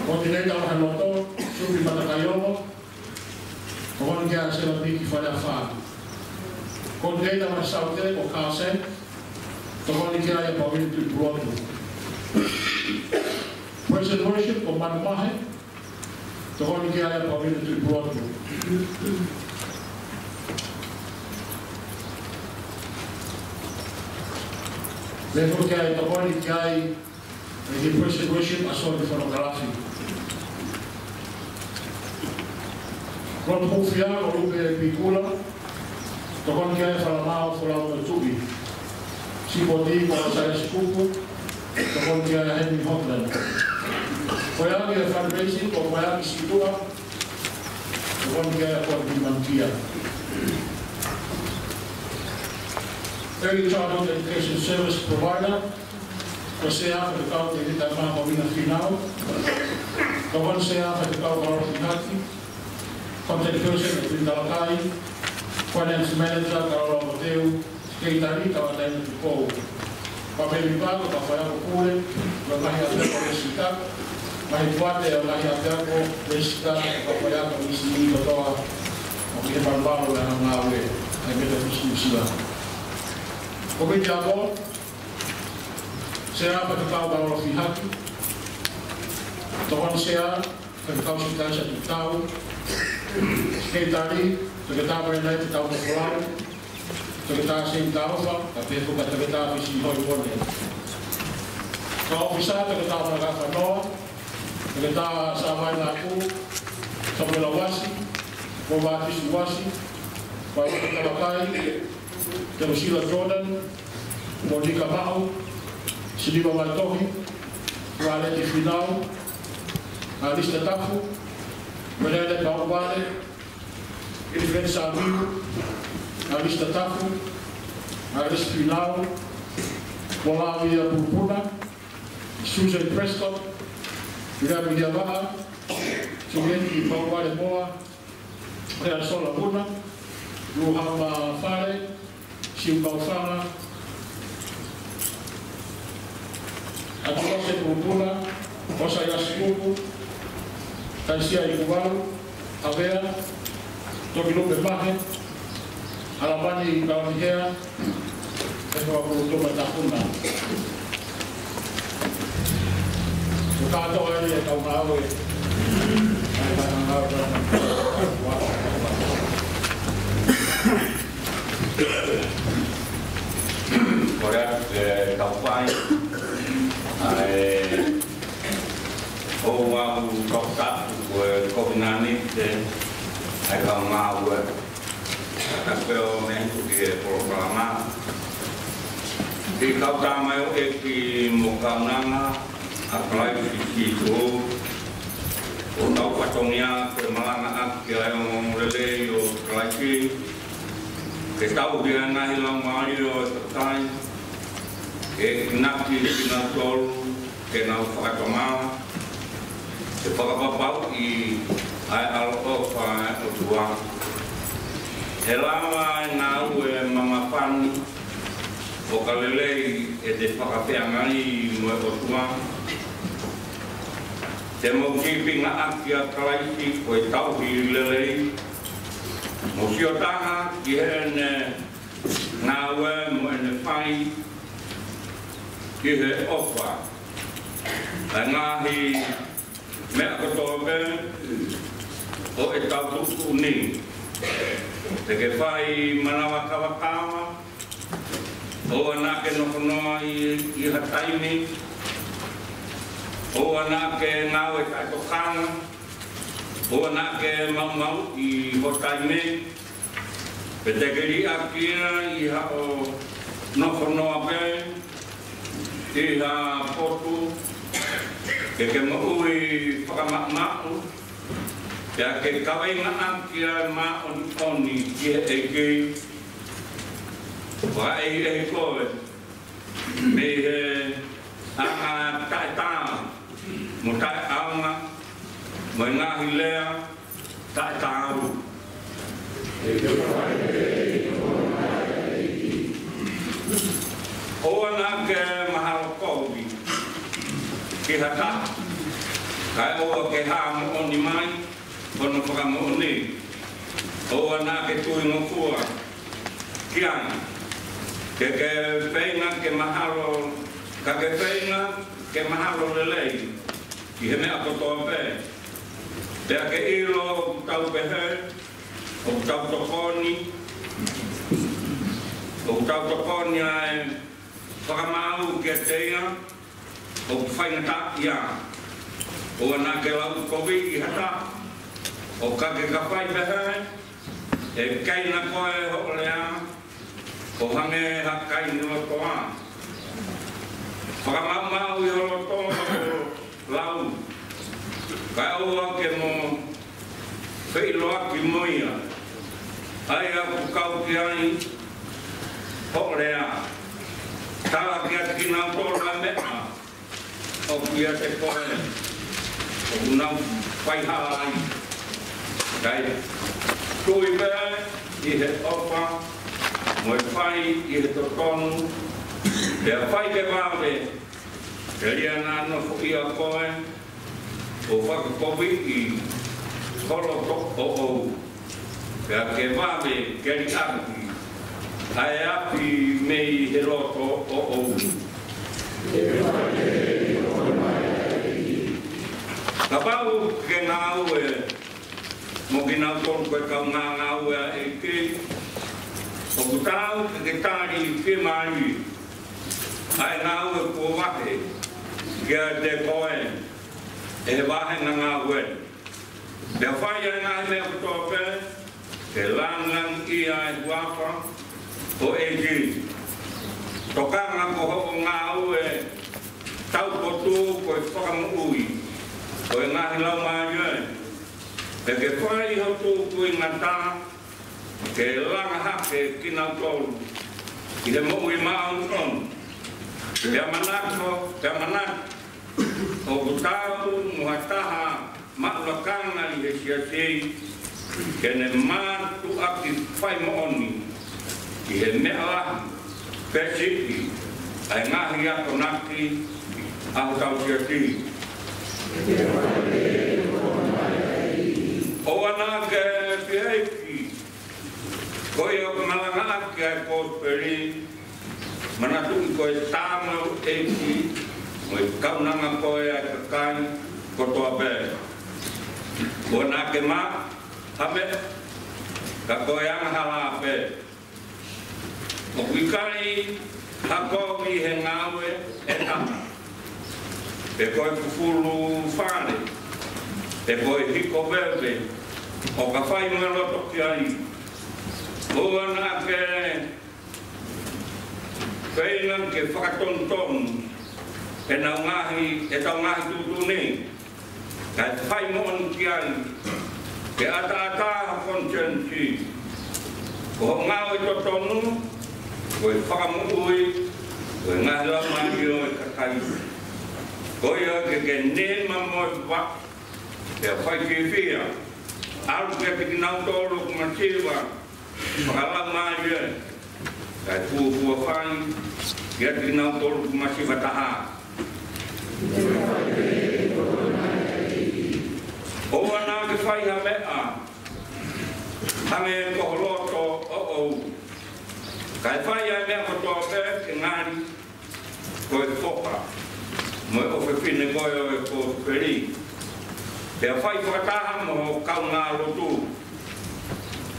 O ni nei tau he loto, subi Matakaiongo, o ni a sela piki whare a whaa. O ni nei tau he saute o Kāsen, toko ni kia e pawini tui purotu. Present worship o Manumahe, toko ni kia e pawini tui purotu. Therefore, kaya tawani kaya the present worship asal di fotografi. Ron Hufia o Rupe Pikula, tawani kaya falamao fulao tubi. Sipoti o Wasaya School, tawani kaya Henry Hogan. Koyaki e fundraising o koyaki situa, tawani kaya Korbi Mankia. Early Childhood Education Service Provider, Kosea for the Kau de Rita Mahovina Finau, Kawan Sea for the Kau Marofinati, Content Person at Rindalakai, Finance Manager Karolo Mateu, Skatari Kawatai Tuko, Pameli Pago, Papayago Pure, Lamahi Ateko Resita, Mahipuate, Lamahi Ateko Resita, Papayago Misi Totoa, Okihepan Baro, and Mawe, and Meta Komiti ako, saya pagkatao ba o fihaki, tawang saya pagkatao sita sa titao, skatari, pagkatao ba na titao na kulao, pagkatao sa titao pa, tapi po pagkatao si Hoy Warne. Kaopisa, pagkatao na kafanoa, pagkatao sa amay na ako, sa Mulawasi, Mubati Suwasi, pagkatao Kalakay, Terusila Jordan, Monica Mao, Siliva Maltohi, Raleti Finau, Alista Tafu, Menele Paubale, Influenza Amigo, Alista Tafu, Alista Finau, Molavia Purpuna, Susan Prescott, Mirabi Diabaha, Sugenti Paubale Moa, Real Sola Buna, Ruhama Fare, Simpaufana, Atulose Purpuna, Wasaya School, Taisia Ikubalu, Avea, Tokilupe Mahe, Alabani Kawanihea, Ewa Kurutuma Takuna. Kato ali e Kaumawe, Ora kaupai o wa kokta ko binani te ai kauma wa kapeo men ke programa di kauta mai o ki mokaunanga apply ki to o tau patongia ke malanga ke ai mo rele o klaki ke tau dia na hilang mario tai ke nakti na tol ke na fakatoma ke fakapapau I ai alko fa o tua elawa na ue mama pan o kalele e te fakapea ngai mo o tua te mau kipinga aki a kalaiti ko e tau hi lelei. Mo si o taha ki hene ngā ue mo ene whai ki he ofa. A ngāhi mea kotoa me o e tau tuku ni. Te ke whai manawa kawakawa o anake nokonoa i hataimi. O anake ngau e kai tokanga, o anake mau i hotaime, pe te keri akia i hao nokonoa pe, i ha potu, ke mau i whakamakmau, ke kawenga akia ma oni ki e kei, wa e koe, me he anga tae mo tae aunga, mo ngahi lea, tae tāu. O anake mahalo kowi, ki hata, kai oa ke haa mo oni mai, kono whaka mo oni. O anake tui ngokua, ki ana, ke whainga ke mahalo, ka ke whainga ke mahalo lelei, ki he mea kotoa pē. Pea ke ilo tau pehe, o tau tokoni, o tau tokoni ai whakamau ke teia, o whainga tākia. O anake lau kowi i hata, o kake ka whai pehe, e kaina koe ho lea, o hange hakai ni lotoa. Whakamau i holotoa lau, kai aua ke mo whailoa ki moia, ai aku kau ki ai, horea, tawa ki ati ki nau tōra mea, o ki ate koe, o nau whaihala ai, kai tui pēr i he opa, mo e whai i he totonu, te a whai ke wawe, te ria nā nofo i a koe, o whakakowi i holo toko ou. Te a ke wawe keri aki, ai api mei he roto o ou. Ka pau ke ngā ue, mo ki nau tonu koe kau ngā ue a e kei, o kutau ke tāri ke mai, ai ngā ue kua wake, kia te koe, e he wahe ngā ue. Te whai ai ngā mea kutoa pē, te langang i ai huapa, o e ki. Tokanga ko hoko ngā ue, tau potu koe whakamui, koe ngāhi lau māiue. Te ke whai hotu kui ngata, ke langa hake ki nau tolu, i he mou i maau tonu. Te amanako, te amanako, o kutau muhataha maulakanga i he siasei, kene mātu aki whai mooni, i he mea lahi, pesiki, ai ngahi ako naki, ahu tau siasei. O anake piheiki, koe o malanga aki ai kōperi, manatu i koe tāmau eiki, mo i kaunanga koe ai kakai kotoa pē. O nake mā, hame, ka koe anga hala pē. O kuikai, hako i he ngawe e tama. Te koe kufuru whāne, te koe hiko verde, o ka whai mea roto ki ai. O nake, whainga ke whakatontonu, e nau ngahi, e tau ngahi tutu nei, kai whai moon ki ai, ke ata conscienti, ko ngau i totonu, ko i whakamuui, ko i ngahi lau mai o i kakai. Ko i ke nema mo i wak, ke whai ki whia, alu ke te kinau tolu kumatiwa, whakalau mai o i, kai fuafua whai, ke te kinau tolu kumatiwa taha. whai ha mea. Hange ko loto o. Kai whai ha mea ko toa pere ke ngāri ko e whoka. Mo e ofe whine koe o e ko peri. Pea whai whakataha mo kau ngā lotu.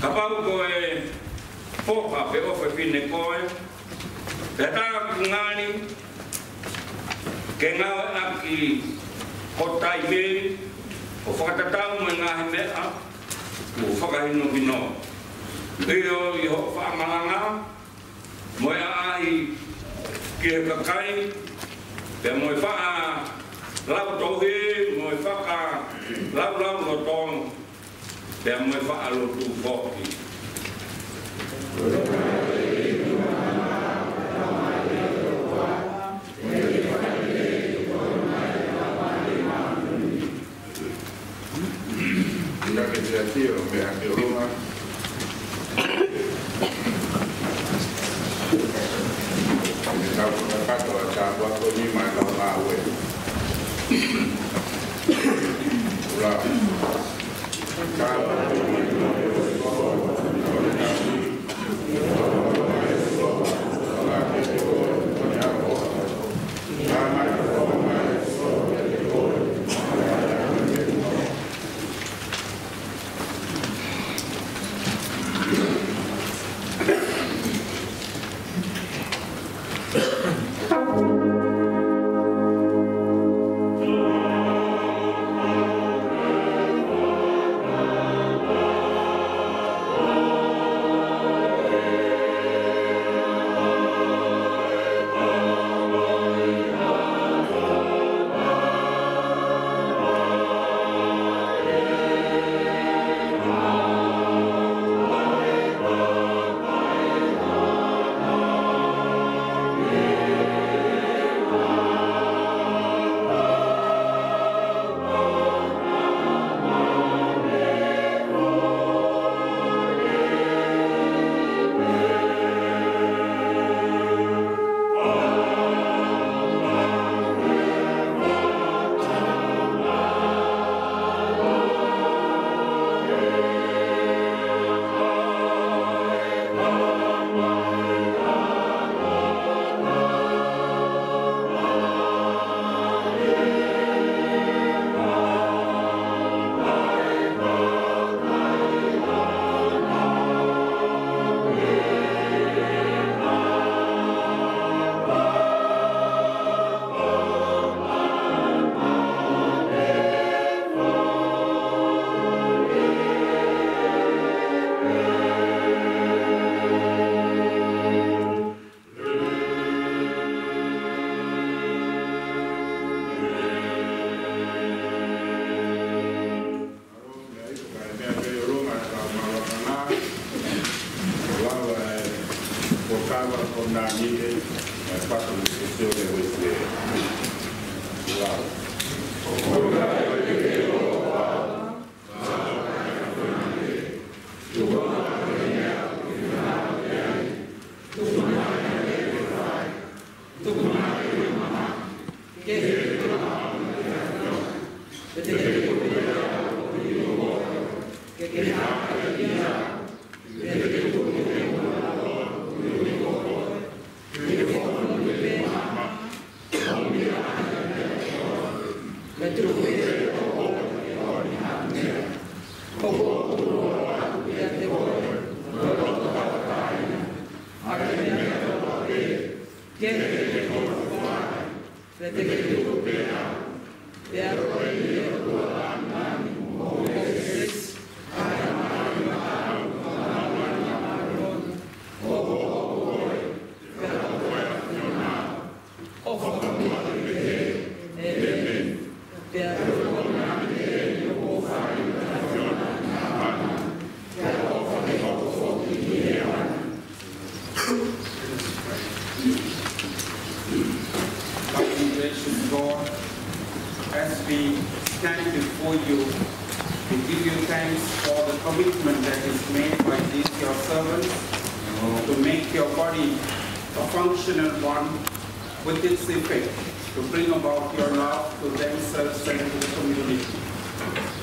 Ka pau ko e whoka pe ofe whine koe. Pea tā ku ngāri ke ngau e aki ko tai meri. O whakatatau me ngāhi mea, o whakahino mino. Reo I ho whaamalanga, mo e ahi ki he kakai, pia mo e whaa lau tohi, mo e whaka lau lotong, pia mo e whaa lotu whoki. La que se hacía, me ha quedado Roma. Estaba con el pato, estaba cuatro mismas en la agua.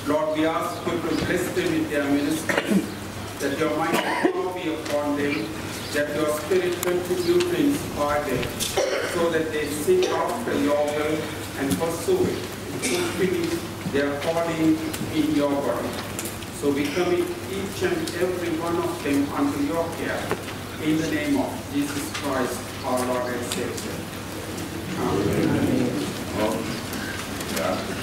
Lord, we ask you to bless them with their ministry, that your mighty power be upon them, that your spirit continue to inspire them, so that they seek after your will and pursue it, fulfilling their calling in your word. So we commit each and every one of them unto your care, in the name of Jesus Christ, our Lord and Savior. Amen. Amen.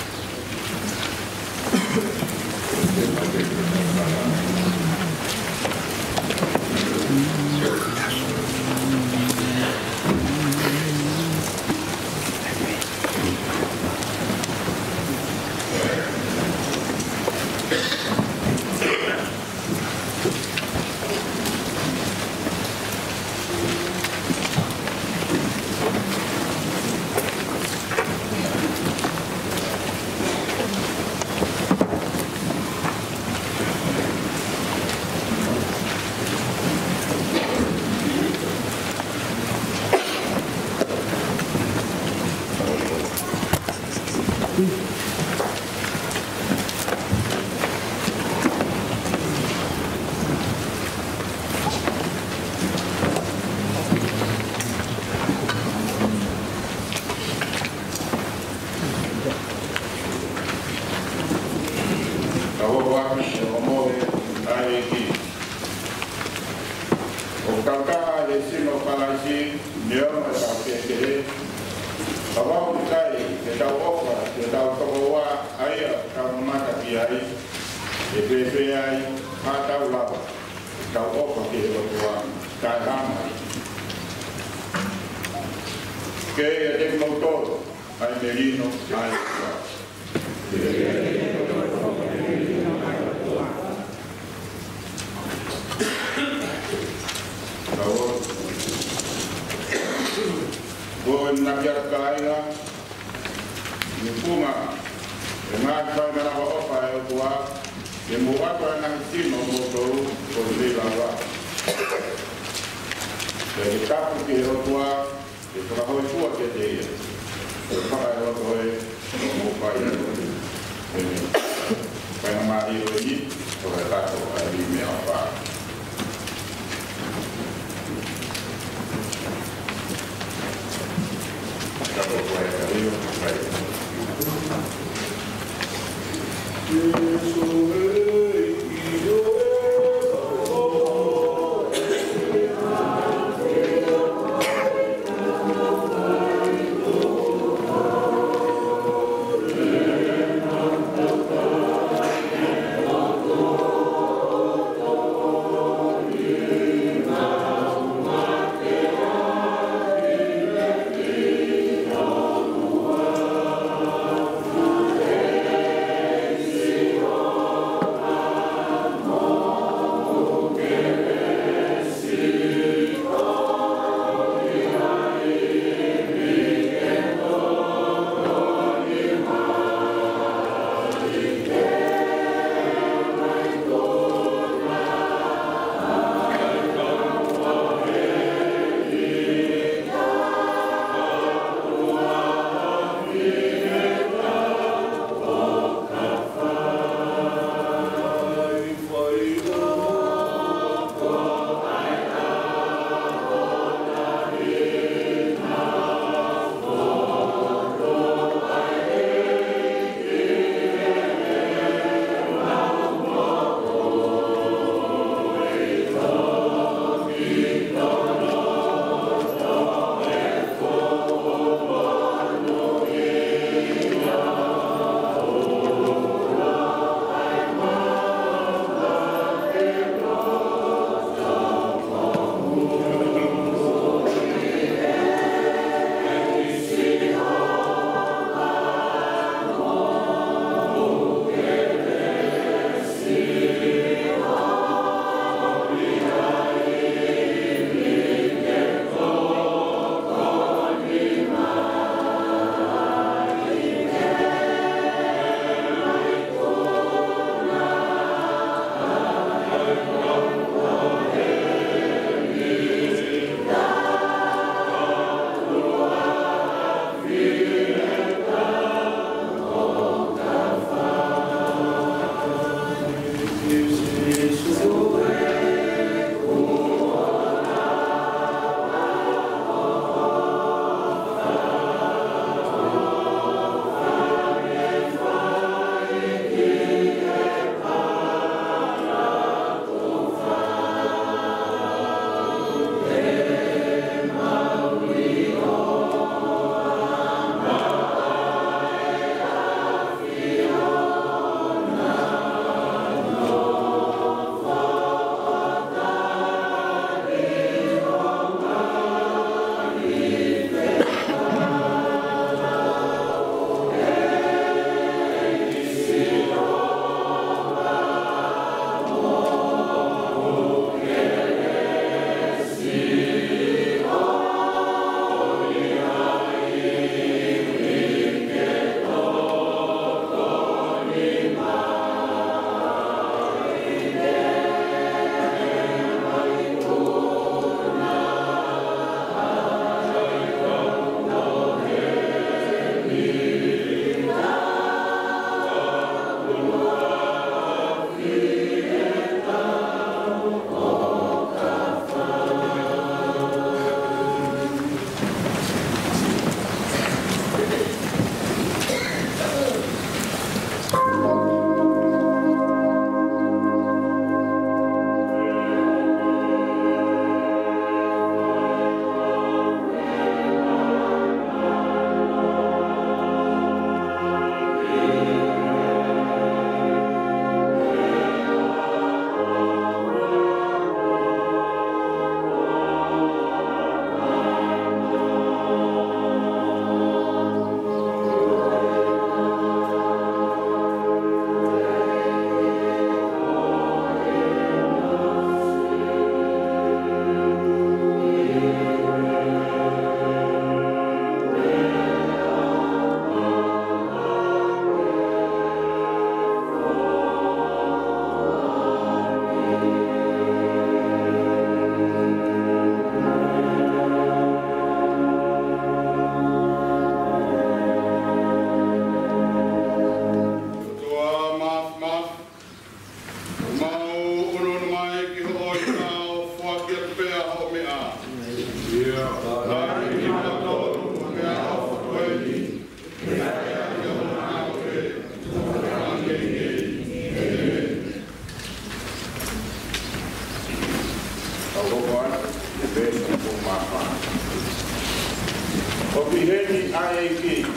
O Piheni IAP.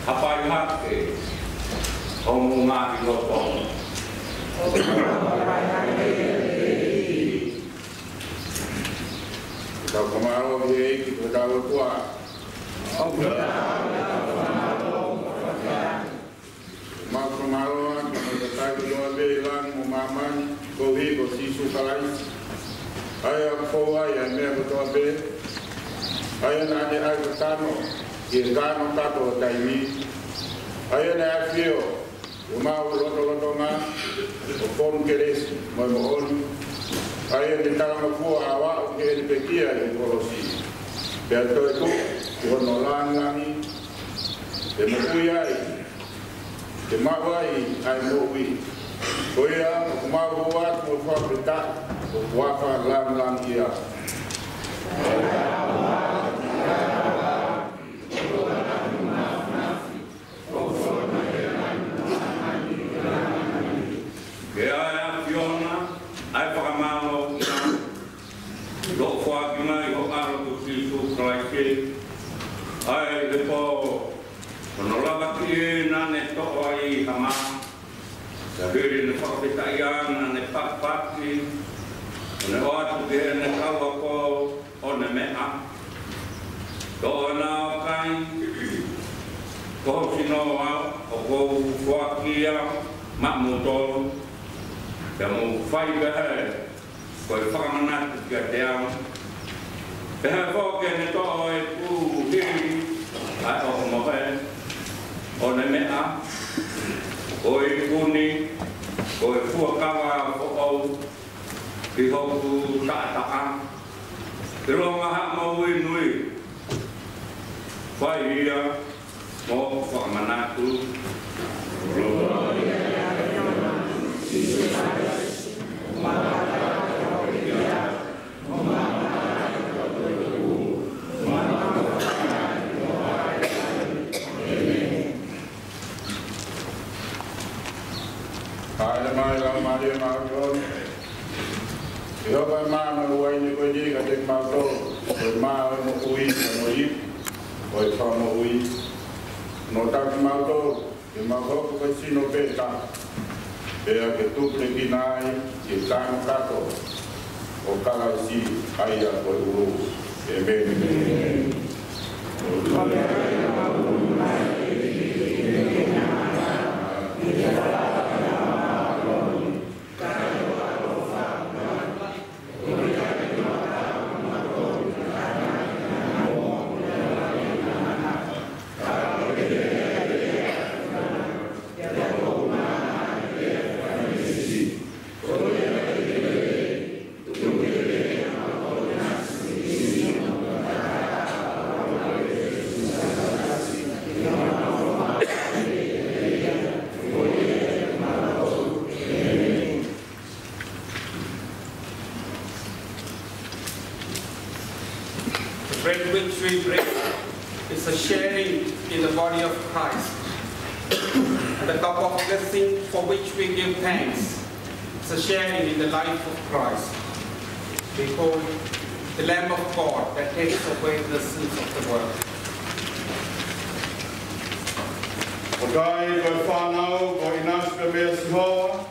Apa yang hake? Omu mati lopong. Kau kemau IAP kau tua. Mau kemaluan, kau doa belang, mumaman, kau hidup sisu kalai. Ayah kau ayah ni doa be. Ayah nade ayah bertano, kirkano tato taimi. Ayah ni afio, umau loto-lotonga, opon keres, mohon. Ayah ni talang aku awak ke pekia yang korosi. Biar itu konolan lagi, demukuyai. Demawai ai mowi. Oya mau buat mau fabrikat wafa lang ia. Kaya Fiona ai pakamalo lo kwa gimai ho alo kusisu klaike ai depo Menolak ini nane to ai kama, jadi ni fakta yang nane pak ni, nane orang tu dia nane kau apa, orang mea, kau nak kain, kau sino kau kuakia, mak motor, kamu fai behar, kau faham mana tiga tiang, behar kau kena to ai pu di, ai orang mahal. Ona mea, oi kuni, oi fuakawa fo'au, ki hoku ta'ata'a. Pero maha maui nui, whai ia, mo whakamanatu. Maria Margot, Jehovah Mama, who I knew I take my soul, but my Mui, or from Mui, no tak Maldo, in my hope of Sino Beta, they are the two Plegginai, the San Cato, or Kalasi, Aya, or Uru, Amen. bread which we break is a sharing in the body of Christ. And the cup of blessing for which we give thanks is a sharing in the life of Christ. Behold, the Lamb of God that takes away the sins of the world. Pakai koi whanau, koi inas ka mea sihoa,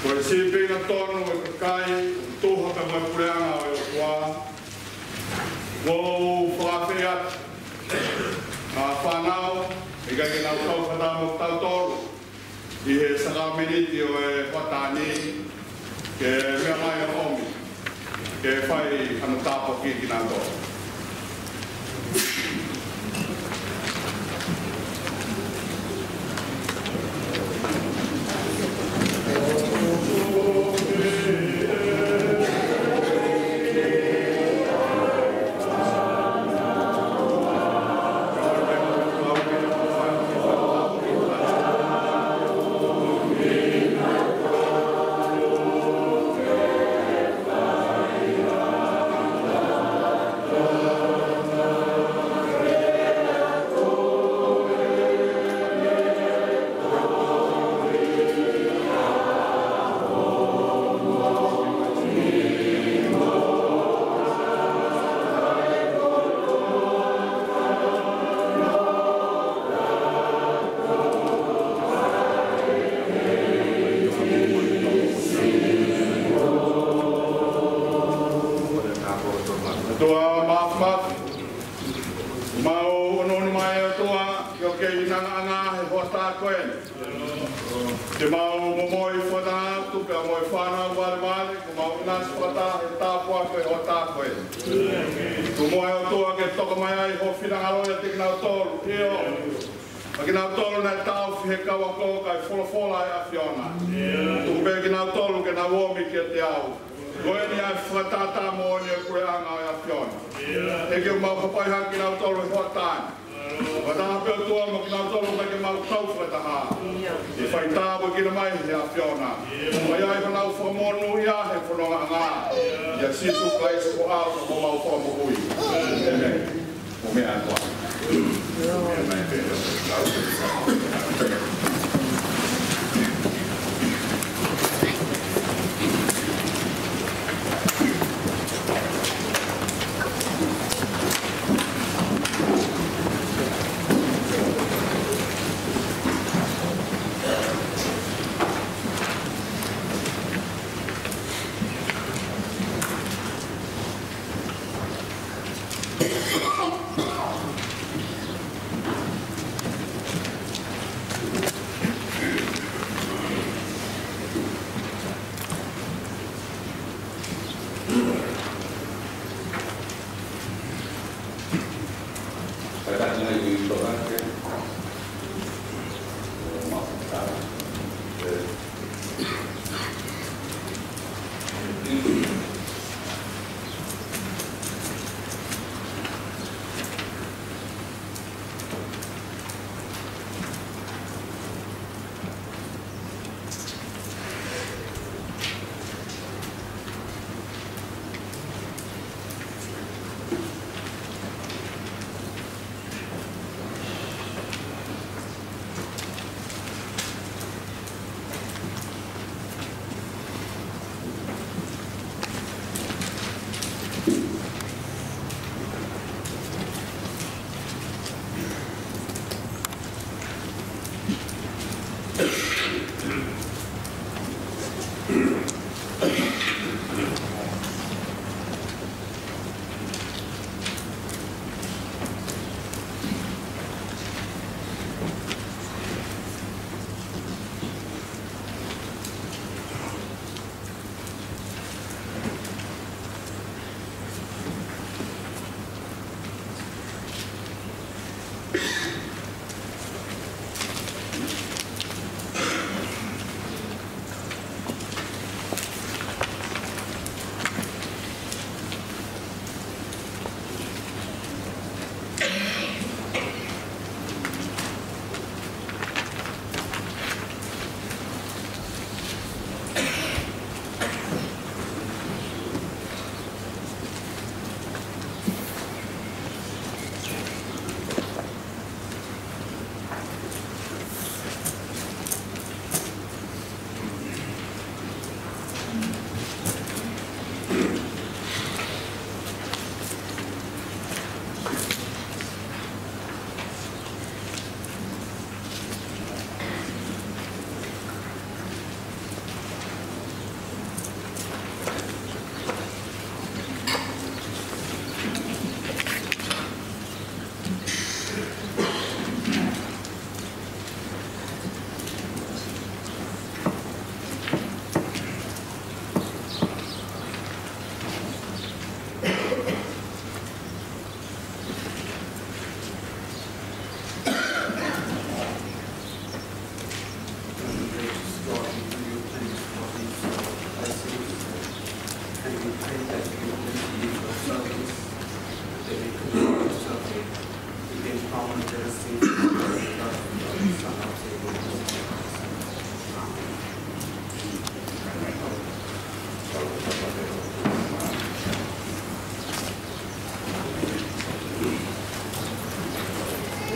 koi sipi na tonu e kakai, tuha ka mai pureanga o kua. Wou whakawhiat, a whanau, i kai nau tau whatamu tau toru, i he sakameniti o e watani, ke mea mai a homi, ke whai anu tāpo ki ki nā toru. Oh Tua mafmat. Mau non mai tua yo ke nang anga he hota koen. Te mau moi fona tu pe moi fana wal mau nas fota he ta po ko hota koen. Tu moi tua ke to mai ai ho fina alo te na tol io. Ma na tol na ta he ka wa ko kai fola ai afiona. Tu pe na tol ke na wo mi ke te au. Goe ni ai whatata mo ni koe anga ai afiona. E ke mau papai haki nau tolu e hotan. Wataha peo tua mo ki nau tolu mai ke mau tau whataha. I whai tāpo ki na mai he afiona. Mai ai whanau whamonu ia he whanonga anga. Ia situ place ko au ko mau whamu hui. Amen. Mo mea toa. Amen.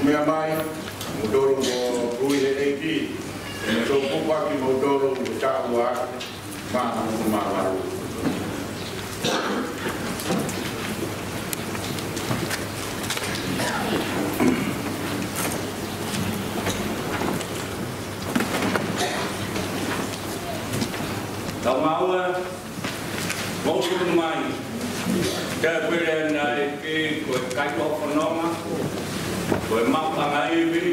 Mea mai, modoro mo rui he eiti, e so pupa ki modoro mo tāua, mana mo māwaru. Tau maua, mausu mai, Kaya pwede na iki koe kaito whanonga, koe mapanga iwi,